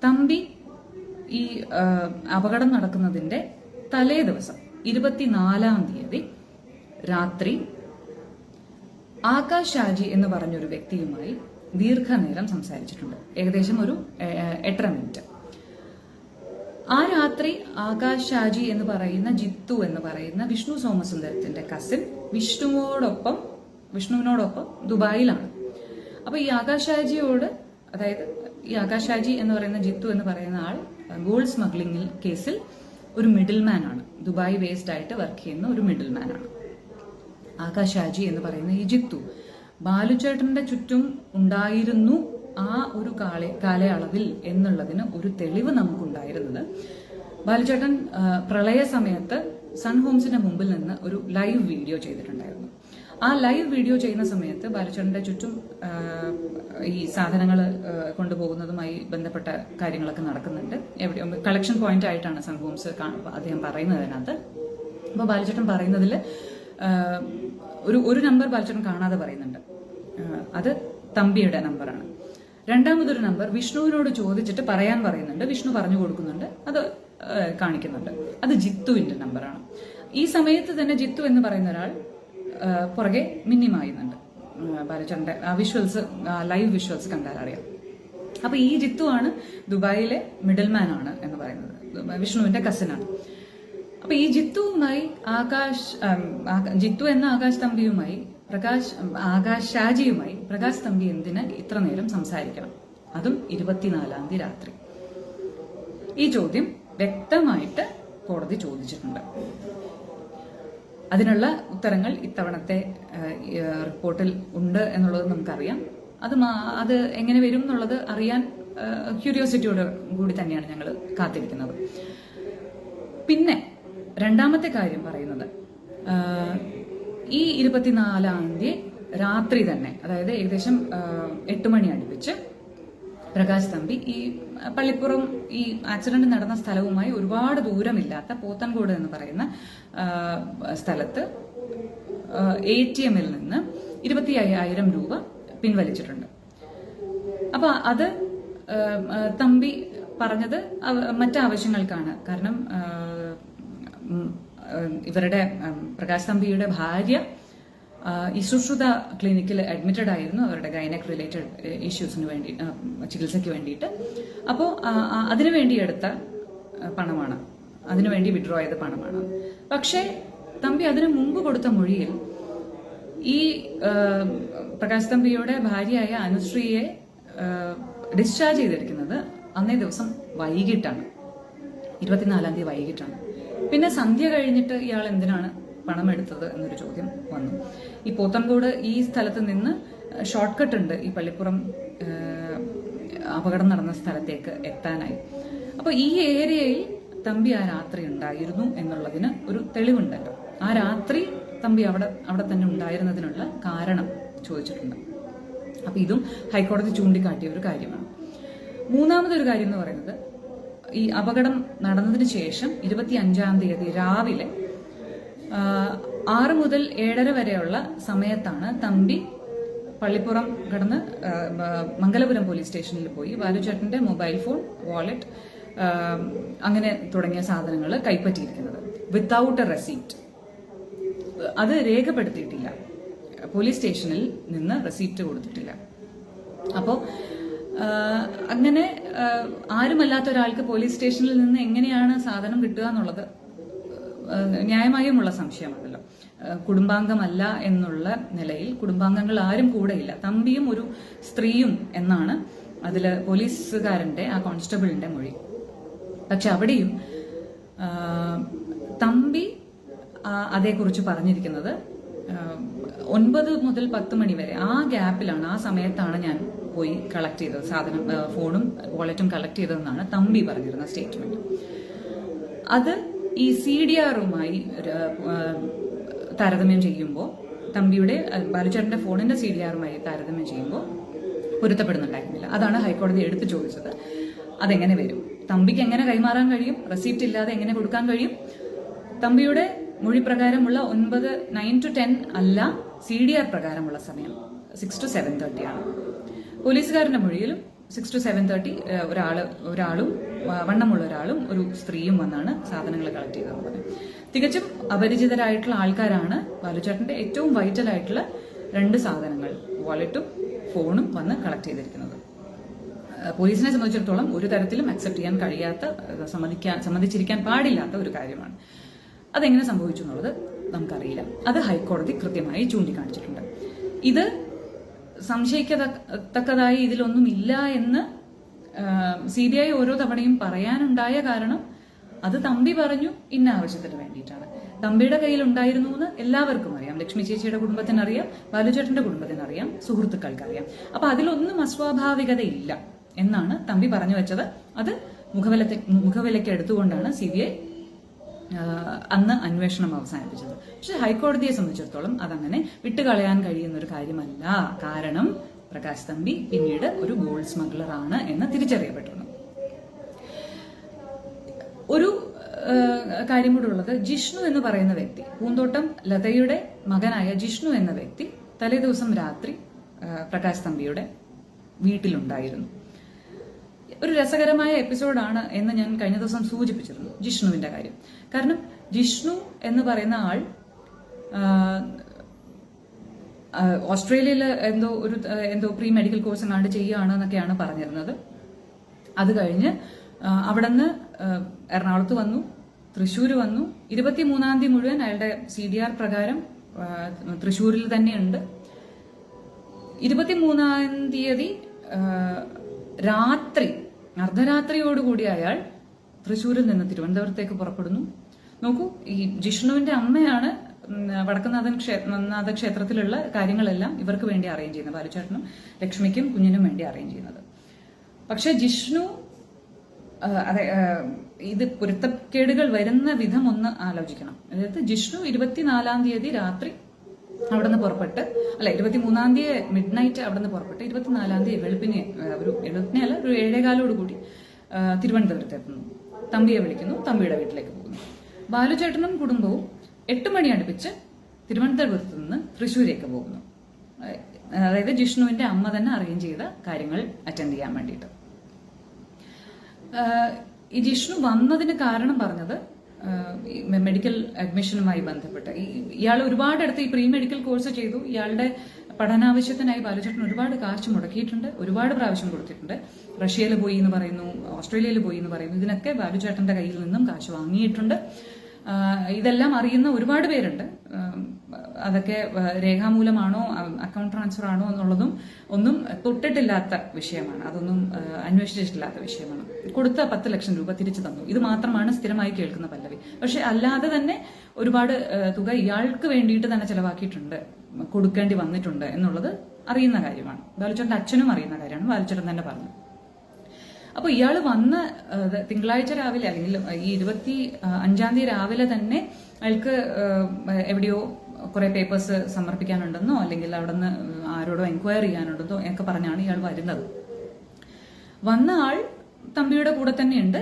തമ്പി ഈ അപകടം നടക്കുന്നതിന്റെ തലേ ദിവസം 24-ാം തീയതി രാത്രി ആകാശ് ഷാജി എന്ന് പറഞ്ഞൊരു വ്യക്തിയുമായി ദീർഘനേരം സംസാരിച്ചിട്ടുണ്ട്. ഏകദേശം ഒരു 8.5 മിനിറ്റ്. ആ രാത്രി ആകാശ് ഷാജി എന്ന് പറയുന്ന ജിത്തു എന്ന് പറയുന്ന വിഷ്ണു സോമസുന്ദരത്തിന്റെ കസിൻ വിഷ്ണുവിനോടൊപ്പം ദുബായിലാണ്. അപ്പൊ ഈ ആകാശ് ഷാജിയോട്, അതായത് ഈ ആകാശ് ഷാജി എന്ന് പറയുന്ന ജിത്തു എന്ന് പറയുന്ന ആൾ ഗോൾഡ് സ്മഗ്ലിംഗ് കേസിൽ ഒരു മിഡിൽമാൻ ആണ്. ദുബായ് ബേസ്ഡ് ആയിട്ട് വർക്ക് ചെയ്യുന്ന ഒരു മിഡിൽമാൻ ആണ് ആകാശ് ഷാജി എന്ന് പറയുന്ന ഈ ജിത്തു. ബാലുചേട്ടന്റെ ചുറ്റും ഉണ്ടായിരുന്നു ആ ഒരു കാലയളവിൽ എന്നുള്ളതിന് ഒരു തെളിവ് നമുക്കുണ്ടായിരുന്നത്, ബാലുചേട്ടൻ പ്രളയ സമയത്ത് സൺ ഹോംസിന്റെ മുമ്പിൽ നിന്ന് ഒരു ലൈവ് വീഡിയോ ചെയ്തിട്ടുണ്ടായിരുന്നു. ആ ലൈവ് വീഡിയോ ചെയ്യുന്ന സമയത്ത് ബാലുചേട്ടന്റെ ചുറ്റും ഈ സാധനങ്ങൾ കൊണ്ടുപോകുന്നതുമായി ബന്ധപ്പെട്ട കാര്യങ്ങളൊക്കെ നടക്കുന്നുണ്ട്. കളക്ഷൻ പോയിന്റ് ആയിട്ടാണ് സൺ ഹോംസ് അദ്ദേഹം പറയുന്നത് അതിനകത്ത്. അപ്പോൾ ബാലുചേട്ടൻ പറയുന്നതിൽ ഒരു നമ്പർ ബാലുചേട്ടൻ കാണാതെ പറയുന്നുണ്ട്. അത് തമ്പിയുടെ നമ്പറാണ്. രണ്ടാമതൊരു നമ്പർ വിഷ്ണുവിനോട് ചോദിച്ചിട്ട് പറയാൻ പറയുന്നുണ്ട്. വിഷ്ണു പറഞ്ഞു കൊടുക്കുന്നുണ്ട്, അത് കാണിക്കുന്നുണ്ട്. അത് ജിത്തുവിന്റെ നമ്പറാണ്. ഈ സമയത്ത് തന്നെ ജിത്തു എന്ന് പറയുന്ന ഒരാൾ പുറകെ മിന്നിമായുന്നുണ്ട്. ബാലുചേട്ടന്റെ ലൈവ് വിഷ്വൽസ് കണ്ടാൽ അറിയാം. അപ്പൊ ഈ ജിത്തു ആണ് ദുബായിലെ മിഡിൽമാൻ ആണ് എന്ന് പറയുന്നത്, വിഷ്ണുവിന്റെ കസിനാണ്. അപ്പൊ ഈ ജിത്തുവുമായി ജിത്തു എന്ന ആകാശ് തമ്പിയുമായി ആകാശ് ഷാജിയുമായി പ്രകാശ് തമ്പി എന്തിന് ഇത്ര നേരം സംസാരിക്കണം, അതും 24-ാം തീയതി രാത്രി? ഈ ചോദ്യം വ്യക്തമായിട്ട് കോടതി ചോദിച്ചിട്ടുണ്ട്. അതിനുള്ള ഉത്തരങ്ങൾ ഇത്തവണത്തെ റിപ്പോർട്ടിൽ ഉണ്ട് എന്നുള്ളത് നമുക്കറിയാം. അത് എങ്ങനെ വരും എന്നുള്ളത് അറിയാൻ ക്യൂരിയോസിറ്റിയോട് കൂടി തന്നെയാണ് ഞങ്ങൾ കാത്തിരിക്കുന്നത്. പിന്നെ രണ്ടാമത്തെ കാര്യം പറയുന്നത്, ഈ 24-ാം തീയതി രാത്രി തന്നെ, അതായത് ഏകദേശം 8 മണി അടുപ്പിച്ച് പ്രകാശ് തമ്പി ഈ പള്ളിപ്പുറം ഈ ആക്സിഡന്റ് നടന്ന സ്ഥലവുമായി ഒരുപാട് ദൂരമില്ലാത്ത പോത്തൻകോട് എന്ന് പറയുന്ന സ്ഥലത്ത് ATM-ൽ നിന്ന് 25,000 രൂപ പിൻവലിച്ചിട്ടുണ്ട്. അപ്പൊ അത് തമ്പി പറഞ്ഞത് മറ്റാവശ്യങ്ങൾക്കാണ്. കാരണം ഇവരുടെ പ്രകാശ് തമ്പിയുടെ ഭാര്യ ഈ സുശ്രുത ക്ലിനിക്കിൽ അഡ്മിറ്റഡ് ആയിരുന്നു, അവരുടെ ഗൈനക് റിലേറ്റഡ് ഇഷ്യൂസിന് വേണ്ടി, ചികിത്സയ്ക്ക് വേണ്ടിയിട്ട്. അപ്പോൾ അതിനുവേണ്ടി എടുത്ത പണമാണ്, അതിനുവേണ്ടി വിഡ്രോ ചെയ്ത പണമാണ്. പക്ഷേ തമ്പി അതിനു മുമ്പ് കൊടുത്ത മൊഴിയിൽ ഈ പ്രകാശ് തമ്പിയുടെ ഭാര്യയായ അനുശ്രീയെ ഡിസ്ചാർജ് ചെയ്തിരിക്കുന്നത് അന്നേ ദിവസം വൈകിട്ടാണ്, 24-ാം തീയതി വൈകിട്ടാണ്. പിന്നെ സന്ധ്യ കഴിഞ്ഞിട്ട് ഇയാൾ എന്തിനാണ് പണം എടുത്തത് എന്നൊരു ചോദ്യം വന്നു. ഈ പോത്തൻകോട് ഈ സ്ഥലത്ത് നിന്ന് ഷോർട്ട് കട്ട് ഉണ്ട് ഈ പള്ളിപ്പുറം അപകടം നടന്ന സ്ഥലത്തേക്ക് എത്താനായി. അപ്പോൾ ഈ ഏരിയയിൽ തമ്പി ആ രാത്രി ഉണ്ടായിരുന്നു എന്നുള്ളതിന് ഒരു തെളിവുണ്ടല്ലോ. ആ രാത്രി തമ്പി അവിടെ തന്നെ ഉണ്ടായിരുന്നതിനുള്ള കാരണം ചോദിച്ചിട്ടുണ്ട്. അപ്പൊ ഇതും ഹൈക്കോടതി ചൂണ്ടിക്കാട്ടിയ ഒരു കാര്യമാണ്. മൂന്നാമതൊരു കാര്യം എന്ന് പറയുന്നത്, ഈ അപകടം നടന്നതിന് ശേഷം 25-ാം തീയതി രാവിലെ 6 മുതൽ 7:30 വരെയുള്ള സമയത്താണ് തമ്പി പള്ളിപ്പുറം കടന്ന് മംഗലപുരം പോലീസ് സ്റ്റേഷനിൽ പോയി ബാലുചേട്ടന്റെ മൊബൈൽ ഫോൺ, വാലറ്റ്, അങ്ങനെ തുടങ്ങിയ സാധനങ്ങൾ കൈപ്പറ്റിയിരിക്കുന്നത് വിത്തൗട്ട് എ റെസീപ്റ്റ്. അത് രേഖപ്പെടുത്തിയിട്ടില്ല, പോലീസ് സ്റ്റേഷനിൽ നിന്ന് റെസീപ്റ്റ് കൊടുത്തിട്ടില്ല. അപ്പോൾ അങ്ങനെ ആരുമല്ലാത്ത ഒരാൾക്ക് പോലീസ് സ്റ്റേഷനിൽ നിന്ന് എങ്ങനെയാണ് സാധനം കിട്ടുക എന്നുള്ളത് ന്യായമായുമുള്ള സംശയമാണല്ലോ. കുടുംബാംഗമല്ല എന്നുള്ള നിലയിൽ കുടുംബാംഗങ്ങൾ ആരും കൂടെയില്ല, തമ്പിയും ഒരു സ്ത്രീയും എന്നാണ് അതില് പോലീസുകാരന്റെ ആ കോൺസ്റ്റബിളിന്റെ മൊഴി. പക്ഷെ അവിടെയും തമ്പി അതേക്കുറിച്ച് പറഞ്ഞിരിക്കുന്നത് 9 മുതൽ 10 മണി വരെ ആ ഗ്യാപ്പിലാണ്, ആ സമയത്താണ് ഞാൻ പോയി കളക്ട് ചെയ്തത്, സാധനം ഫോണും വാലറ്റും കളക്ട് ചെയ്തതെന്നാണ് തമ്പി പറഞ്ഞിരുന്ന സ്റ്റേറ്റ്മെന്റ്. അത് ഈ CDRുമായി താരതമ്യം ചെയ്യുമ്പോൾ, തമ്പിയുടെ ബാലുചേട്ടന്റെ ഫോണിന്റെ CDRുമായി താരതമ്യം ചെയ്യുമ്പോൾ പൊരുത്തപ്പെടുന്നുണ്ടായിരുന്നില്ല. അതാണ് ഹൈക്കോടതി എടുത്തു ചോദിച്ചത്. അതെങ്ങനെ വരും, തമ്പിക്ക് എങ്ങനെ കൈമാറാൻ കഴിയും, റെസിപ്റ്റ് ഇല്ലാതെ എങ്ങനെ കൊടുക്കാൻ കഴിയും? തമ്പിയുടെ മൊഴി പ്രകാരമുള്ള 9 to 10 അല്ല, CDR പ്രകാരമുള്ള സമയം 6 to 7:30 ആണ്. പോലീസുകാരന്റെ മൊഴിയിലും 6 to 7:30 ഒരാളും വണ്ണമുള്ള ഒരാളും ഒരു സ്ത്രീയും വന്നാണ് സാധനങ്ങൾ കളക്ട് ചെയ്തതെന്ന് പറഞ്ഞു. തികച്ചും അപരിചിതരായിട്ടുള്ള ആൾക്കാരാണ് ബാലുചേട്ടന്റെ ഏറ്റവും വൈറ്റൽ ആയിട്ടുള്ള 2 സാധനങ്ങൾ, വാലറ്റും ഫോണും വന്ന് കളക്ട് ചെയ്തിരിക്കുന്നത്. പോലീസിനെ സംബന്ധിച്ചിടത്തോളം ഒരു തരത്തിലും അക്സെപ്റ്റ് ചെയ്യാൻ കഴിയാത്ത, സമ്മതിച്ചിരിക്കാൻ പാടില്ലാത്ത ഒരു കാര്യമാണ്. അതെങ്ങനെ സംഭവിച്ചു എന്നുള്ളത് നമുക്കറിയില്ല. അത് ഹൈക്കോടതി കൃത്യമായി ചൂണ്ടിക്കാണിച്ചിട്ടുണ്ട്. ഇത് സംശയിക്കത്തക്കതായി ഇതിലൊന്നും ഇല്ല എന്ന് CBI ഓരോ തവണയും പറയാനുണ്ടായ കാരണം അത് തമ്പി പറഞ്ഞു ഇന്ന ആവശ്യത്തിന് വേണ്ടിയിട്ടാണ്. തമ്പിയുടെ കയ്യിൽ ഉണ്ടായിരുന്നു എന്ന് എല്ലാവർക്കും അറിയാം. ലക്ഷ്മി ചേച്ചിയുടെ കുടുംബത്തിനറിയാം, ബാലുചേട്ടന്റെ കുടുംബത്തിനറിയാം, സുഹൃത്തുക്കൾക്കറിയാം. അപ്പൊ അതിലൊന്നും അസ്വാഭാവികതയില്ല എന്നാണ് തമ്പി പറഞ്ഞു വെച്ചത്. അത് മുഖവിലയ്ക്ക് എടുത്തുകൊണ്ടാണ് CBI അന്ന് അന്വേഷണം അവസാനിപ്പിച്ചത്. പക്ഷെ ഹൈക്കോടതിയെ സംബന്ധിച്ചിടത്തോളം അതങ്ങനെ വിട്ടുകളയാൻ കഴിയുന്ന ഒരു കാര്യമല്ല. കാരണം പ്രകാശ് തമ്പി പിന്നീട് ഒരു ഗോൾഡ് സ്മഗ്ലർ ആണ് എന്ന് തിരിച്ചറിയപ്പെട്ടിരുന്നു. ഒരു കാര്യം കൂടെ ഉള്ളത്, ജിഷ്ണു എന്ന് പറയുന്ന വ്യക്തി, പൂന്തോട്ടം ലതയുടെ മകനായ ജിഷ്ണു എന്ന വ്യക്തി തലേദിവസം രാത്രി പ്രകാശ് തമ്പിയുടെ വീട്ടിലുണ്ടായിരുന്നു. ഒരു രസകരമായ എപ്പിസോഡാണ് എന്ന് ഞാൻ കഴിഞ്ഞ ദിവസം സൂചിപ്പിച്ചിരുന്നു ജിഷ്ണുവിന്റെ കാര്യം. കാരണം ജിഷ്ണു എന്ന് പറയുന്ന ആൾ ഓസ്ട്രേലിയയിൽ എന്തോ പ്രീ മെഡിക്കൽ കോഴ്സ് എങ്ങാണ്ട് ചെയ്യുകയാണ് എന്നൊക്കെയാണ് പറഞ്ഞിരുന്നത്. അത് കഴിഞ്ഞ് അവിടെ നിന്ന് എറണാകുളത്ത് വന്നു, തൃശ്ശൂർ വന്നു. 23-ാം തീയതി മുഴുവൻ അയാളുടെ CDR പ്രകാരം തൃശ്ശൂരിൽ തന്നെയുണ്ട്. 23-ാം തീയതി രാത്രി അർദ്ധരാത്രിയോടുകൂടി അയാൾ തൃശ്ശൂരിൽ നിന്ന് തിരുവനന്തപുരത്തേക്ക് പുറപ്പെടുന്നു. നോക്കൂ, ഈ ജിഷ്ണുവിന്റെ അമ്മയാണ് വടക്കുംനാഥ ക്ഷേത്രത്തിലുള്ള കാര്യങ്ങളെല്ലാം ഇവർക്ക് വേണ്ടി അറേഞ്ച് ചെയ്യുന്നത്, ബാലുചേട്ടനും ലക്ഷ്മിക്കും കുഞ്ഞിനും വേണ്ടി അറേഞ്ച് ചെയ്യുന്നത്. പക്ഷെ ജിഷ്ണു ഇത് പൊരുത്തക്കേടുകൾ വരുന്ന വിധം ഒന്ന് ആലോചിക്കണം. അതായത് ജിഷ്ണു 24-ാം തീയതി രാത്രി അവിടെ നിന്ന് പുറപ്പെട്ട്, 23-ാം തീയതി മിഡ് നൈറ്റ് അവിടെ നിന്ന് പുറപ്പെട്ട് 24-ാം തീയതി വെളുപ്പിനെ ഒരു 7:15 കൂടി തിരുവനന്തപുരത്ത് എത്തുന്നു. തമ്പിയെ വിളിക്കുന്നു, തമ്പിയുടെ വീട്ടിലേക്ക് പോകുന്നു. ബാലുചേട്ടനും കുടുംബവും 8 മണി അടുപ്പിച്ച് തിരുവനന്തപുരത്ത് നിന്ന് തൃശ്ശൂരേക്ക് പോകുന്നു. അതായത് ജിഷ്ണുവിന്റെ അമ്മ തന്നെ അറേഞ്ച് ചെയ്ത കാര്യങ്ങൾ അറ്റൻഡ് ചെയ്യാൻ വേണ്ടിയിട്ട്. ഈ ജിഷ്ണു വന്നതിന് കാരണം പറഞ്ഞത് മെഡിക്കൽ അഡ്മിഷനുമായി ബന്ധപ്പെട്ട് ഇയാൾ ഒരുപാടടുത്ത് ഈ പ്രീ മെഡിക്കൽ കോഴ്സ് ചെയ്തു. ഇയാളുടെ പഠനാവശ്യത്തിനായി ബാലുചേട്ടൻ ഒരുപാട് കാശ് മുടക്കിയിട്ടുണ്ട്, ഒരുപാട് പ്രാവശ്യം കൊടുത്തിട്ടുണ്ട്. റഷ്യയിൽ പോയി എന്ന് പറയുന്നു, ഓസ്ട്രേലിയയിൽ പോയി എന്ന് പറയുന്നു. ഇതിനൊക്കെ ബാലുചേട്ടന്റെ കയ്യിൽ നിന്നും കാശ് വാങ്ങിയിട്ടുണ്ട്. ഇതെല്ലാം അറിയുന്ന ഒരുപാട് പേരുണ്ട്. അതൊക്കെ രേഖാമൂലമാണോ അക്കൗണ്ട് ട്രാൻസ്ഫർ ആണോ എന്നുള്ളതും ഒന്നും തൊട്ടിട്ടില്ലാത്ത വിഷയമാണ്, അതൊന്നും അന്വേഷിച്ചിട്ടില്ലാത്ത വിഷയമാണ്. കൊടുത്ത 10 ലക്ഷം രൂപ തിരിച്ചു തന്നു. ഇത് മാത്രമാണ് സ്ഥിരമായി കേൾക്കുന്ന പല്ലവി. പക്ഷെ അല്ലാതെ തന്നെ ഒരുപാട് തുക ഇയാൾക്ക് വേണ്ടിയിട്ട് തന്നെ ചെലവാക്കിയിട്ടുണ്ട്, കൊടുക്കേണ്ടി വന്നിട്ടുണ്ട് എന്നുള്ളത് അറിയുന്ന കാര്യമാണ്. ബാലുചേട്ടന്റെ അച്ഛനും അറിയുന്ന കാര്യമാണ്, ബാലുചേട്ടൻ തന്നെ പറഞ്ഞു. അപ്പൊ ഇയാള് വന്ന് തിങ്കളാഴ്ച രാവിലെ അല്ലെങ്കിൽ ഈ 25-ാം തീയതി രാവിലെ തന്നെ അയാൾക്ക് എവിടെയോ കുറെ പേപ്പേഴ്സ് സമർപ്പിക്കാനുണ്ടെന്നോ അല്ലെങ്കിൽ അവിടെ നിന്ന് ആരോടോ എൻക്വയറി ചെയ്യാനുണ്ടെന്നോ ഒക്കെ പറഞ്ഞാണ് ഇയാൾ വരുന്നത്. വന്ന ആൾ തമ്പിയുടെ കൂടെ തന്നെയുണ്ട്,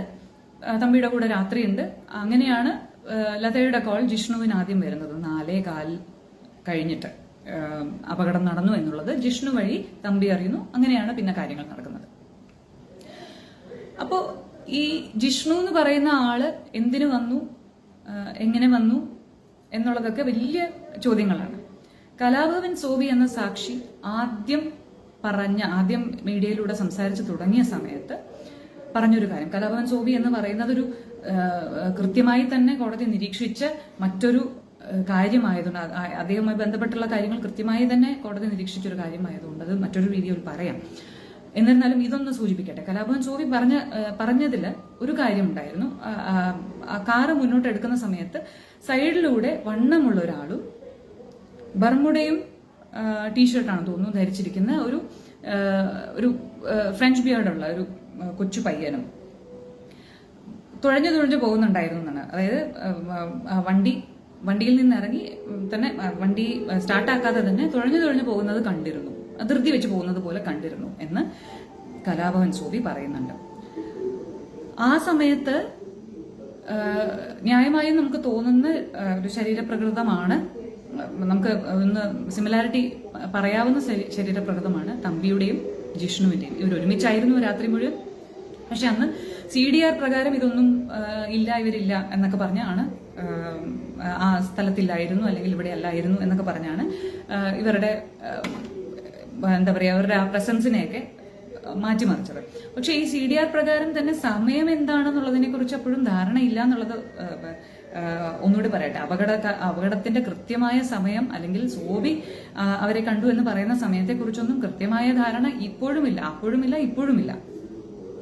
തമ്പിയുടെ കൂടെ രാത്രിയുണ്ട്. അങ്ങനെയാണ് ലതയുടെ കോൾ ജിഷ്ണുവിന് ആദ്യം വരുന്നത്. 4:15 കഴിഞ്ഞിട്ട് അപകടം നടന്നു എന്നുള്ളത് ജിഷ്ണു വഴി തമ്പി അറിയുന്നു. അങ്ങനെയാണ് പിന്നെ കാര്യങ്ങൾ നടക്കുന്നത്. അപ്പോ ഈ ജിഷ്ണു എന്ന് പറയുന്ന ആള് എന്തിനു വന്നു, എങ്ങനെ വന്നു എന്നുള്ളതൊക്കെ വലിയ ചോദ്യങ്ങളാണ്. കലാഭവൻ സോബി എന്ന സാക്ഷി ആദ്യം മീഡിയയിലൂടെ സംസാരിച്ച് തുടങ്ങിയ സമയത്ത് പറഞ്ഞൊരു കാര്യം, കലാഭവൻ സോബി എന്ന് പറയുന്നത് ഒരു കൃത്യമായി തന്നെ കോടതി നിരീക്ഷിച്ച മറ്റൊരു കാര്യമായതുകൊണ്ട് അദ്ദേഹവുമായി ബന്ധപ്പെട്ടുള്ള കാര്യങ്ങൾ കൃത്യമായി തന്നെ കോടതി നിരീക്ഷിച്ചൊരു കാര്യമായതുകൊണ്ട് അത് മറ്റൊരു വീഡിയോയിൽ പറയാം. എന്നിരുന്നാലും ഇതൊന്ന് സൂചിപ്പിക്കട്ടെ. കലാഭവൻ സോവി പറഞ്ഞതിൽ ഒരു കാര്യമുണ്ടായിരുന്നു. കാറ് മുന്നോട്ട് എടുക്കുന്ന സമയത്ത് സൈഡിലൂടെ വണ്ണമുള്ള ഒരാളും ബർമുടയും ടീഷർട്ടാണ് തോന്നുന്നു ധരിച്ചിരിക്കുന്ന ഒരു ഫ്രഞ്ച് ബിയർഡുള്ള ഒരു കൊച്ചു പയ്യനും തുഴഞ്ഞു പോകുന്നുണ്ടായിരുന്നു എന്നാണ്. അതായത് വണ്ടിയിൽ നിന്ന് ഇറങ്ങി തന്നെ വണ്ടി സ്റ്റാർട്ടാക്കാതെ തന്നെ തുഴഞ്ഞു പോകുന്നത് കണ്ടിരുന്നു, ധൃതി വെച്ച് പോകുന്നത് പോലെ കണ്ടിരുന്നു എന്ന് കലാഭവൻ സോവി പറയുന്നുണ്ട്. ആ സമയത്ത് ന്യായമായും നമുക്ക് തോന്നുന്ന ഒരു ശരീരപ്രകൃതമാണ്, നമുക്ക് ഒന്ന് സിമിലാരിറ്റി പറയാവുന്ന ശരീരപ്രകൃതമാണ് തമ്പിയുടെയും ജിഷ്ണുവിന്റെയും. ഇവർ ഒരുമിച്ചായിരുന്നു രാത്രി മുഴുവൻ. പക്ഷെ അന്ന് CDR പ്രകാരം ഇതൊന്നും ഇല്ല, ഇവരില്ല എന്നൊക്കെ പറഞ്ഞാണ്, ആ സ്ഥലത്തില്ലായിരുന്നു അല്ലെങ്കിൽ ഇവിടെ അല്ലായിരുന്നു എന്നൊക്കെ പറഞ്ഞാണ് ഇവരുടെ എന്താ പറയുക അവരുടെ ആ പ്രസൻസിനെയൊക്കെ മാറ്റിമറിച്ചത്. പക്ഷെ ഈ CDR പ്രകാരം തന്നെ സമയം എന്താണെന്നുള്ളതിനെ കുറിച്ച് അപ്പോഴും ധാരണയില്ല എന്നുള്ളത് ഒന്നുകൂടി പറയട്ടെ. അപകടത്തിന്റെ കൃത്യമായ സമയം അല്ലെങ്കിൽ സോബി അവരെ കണ്ടു എന്ന് പറയുന്ന സമയത്തെക്കുറിച്ചൊന്നും കൃത്യമായ ധാരണ ഇപ്പോഴുമില്ല.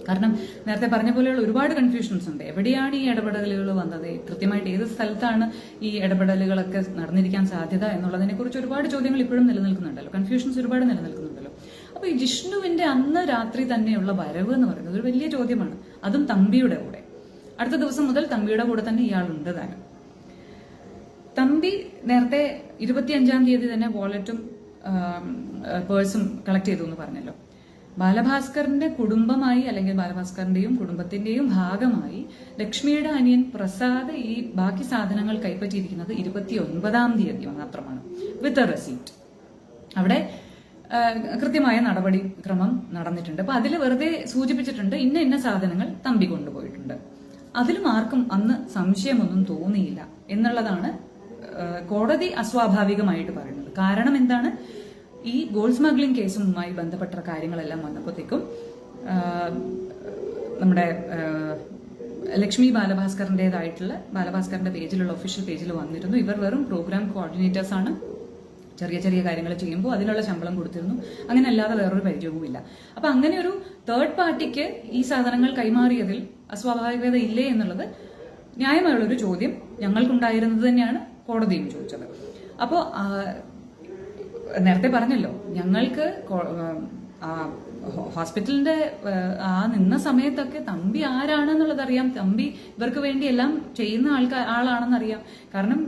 കാരണം നേരത്തെ പറഞ്ഞ പോലെയുള്ള ഒരുപാട് കൺഫ്യൂഷൻസ് ഉണ്ട്. എവിടെയാണ് ഈ ഇടപെടലുകൾ വന്നത്, കൃത്യമായിട്ട് ഏത് സ്ഥലത്താണ് ഈ ഇടപെടലുകളൊക്കെ നടന്നിരിക്കാൻ സാധ്യത എന്നുള്ളതിനെ കുറിച്ച് ഒരുപാട് ചോദ്യങ്ങൾ ഇപ്പോഴും നിലനിൽക്കുന്നുണ്ടല്ലോ, കൺഫ്യൂഷൻസ് ഒരുപാട് നിലനിൽക്കുന്നുണ്ടല്ലോ. അപ്പൊ ഈ ജിഷ്ണുവിന്റെ അന്ന് രാത്രി തന്നെയുള്ള വരവ് എന്ന് പറയുന്നത് ഒരു വലിയ ചോദ്യമാണ്. അതും തമ്പിയുടെ കൂടെ. അടുത്ത ദിവസം മുതൽ തമ്പിയുടെ കൂടെ തന്നെ ഇയാളുണ്ട് താനും. തമ്പി നേരത്തെ 25-ാം തീയതി തന്നെ വാലറ്റും പേഴ്സും കളക്ട് ചെയ്തു എന്ന് പറഞ്ഞല്ലോ. ബാലഭാസ്കറിന്റെ കുടുംബമായി അല്ലെങ്കിൽ ബാലഭാസ്കറിന്റെയും കുടുംബത്തിന്റെയും ഭാഗമായി ലക്ഷ്മിയുടെ അനിയൻ പ്രസാദ് ഈ ബാക്കി സാധനങ്ങൾ കൈപ്പറ്റിയിരിക്കുന്നത് 29-ാം തീയതി മാത്രമാണ്, വിത്ത് എ റെസീപ്റ്റ്. അവിടെ കൃത്യമായ നടപടിക്രമം നടന്നിട്ടുണ്ട്. അപ്പൊ അതിൽ വെറുതെ സൂചിപ്പിച്ചിട്ടുണ്ട് ഇന്ന സാധനങ്ങൾ തമ്പി കൊണ്ടുപോയിട്ടുണ്ട്. അതിലും ആർക്കും അന്ന് സംശയമൊന്നും തോന്നിയില്ല എന്നുള്ളതാണ് കോടതി അസ്വാഭാവികമായിട്ട് പറയുന്നത്. കാരണം എന്താണ്, ഈ ഗോൾഡ് സ്മഗ്ലിംഗ് കേസുമായി ബന്ധപ്പെട്ട കാര്യങ്ങളെല്ലാം വന്നപ്പോഴത്തേക്കും നമ്മുടെ ലക്ഷ്മി ബാലഭാസ്കറിന്റെ പേജിലുള്ള ഒഫീഷ്യൽ പേജിൽ വന്നിരുന്നു. ഇവർ വെറും പ്രോഗ്രാം കോർഡിനേറ്റേഴ്സ് ആണ്, ചെറിയ കാര്യങ്ങൾ ചെയ്യുമ്പോൾ അതിനുള്ള ശമ്പളം കൊടുത്തിരുന്നു, അങ്ങനെ അല്ലാതെ വേറൊരു പരിചയവുമില്ല. അപ്പൊ അങ്ങനെ ഒരു തേർഡ് പാർട്ടിക്ക് ഈ സാധനങ്ങൾ കൈമാറിയതിൽ അസ്വാഭാവികത ഇല്ലേ എന്നുള്ളത് ന്യായമായുള്ളൊരു ചോദ്യം ഞങ്ങൾക്കുണ്ടായിരുന്നത് തന്നെയാണ് കോടതിയും ചോദിച്ചത്. അപ്പോൾ നേരത്തെ പറഞ്ഞല്ലോ, ഞങ്ങൾക്ക് ഹോസ്പിറ്റലിന്റെ ആ നിന്ന സമയത്തൊക്കെ തമ്പി ആരാണെന്നുള്ളത് അറിയാം, തമ്പി ഇവർക്ക് വേണ്ടി എല്ലാം ചെയ്യുന്ന ആളാണെന്നറിയാം. കാരണം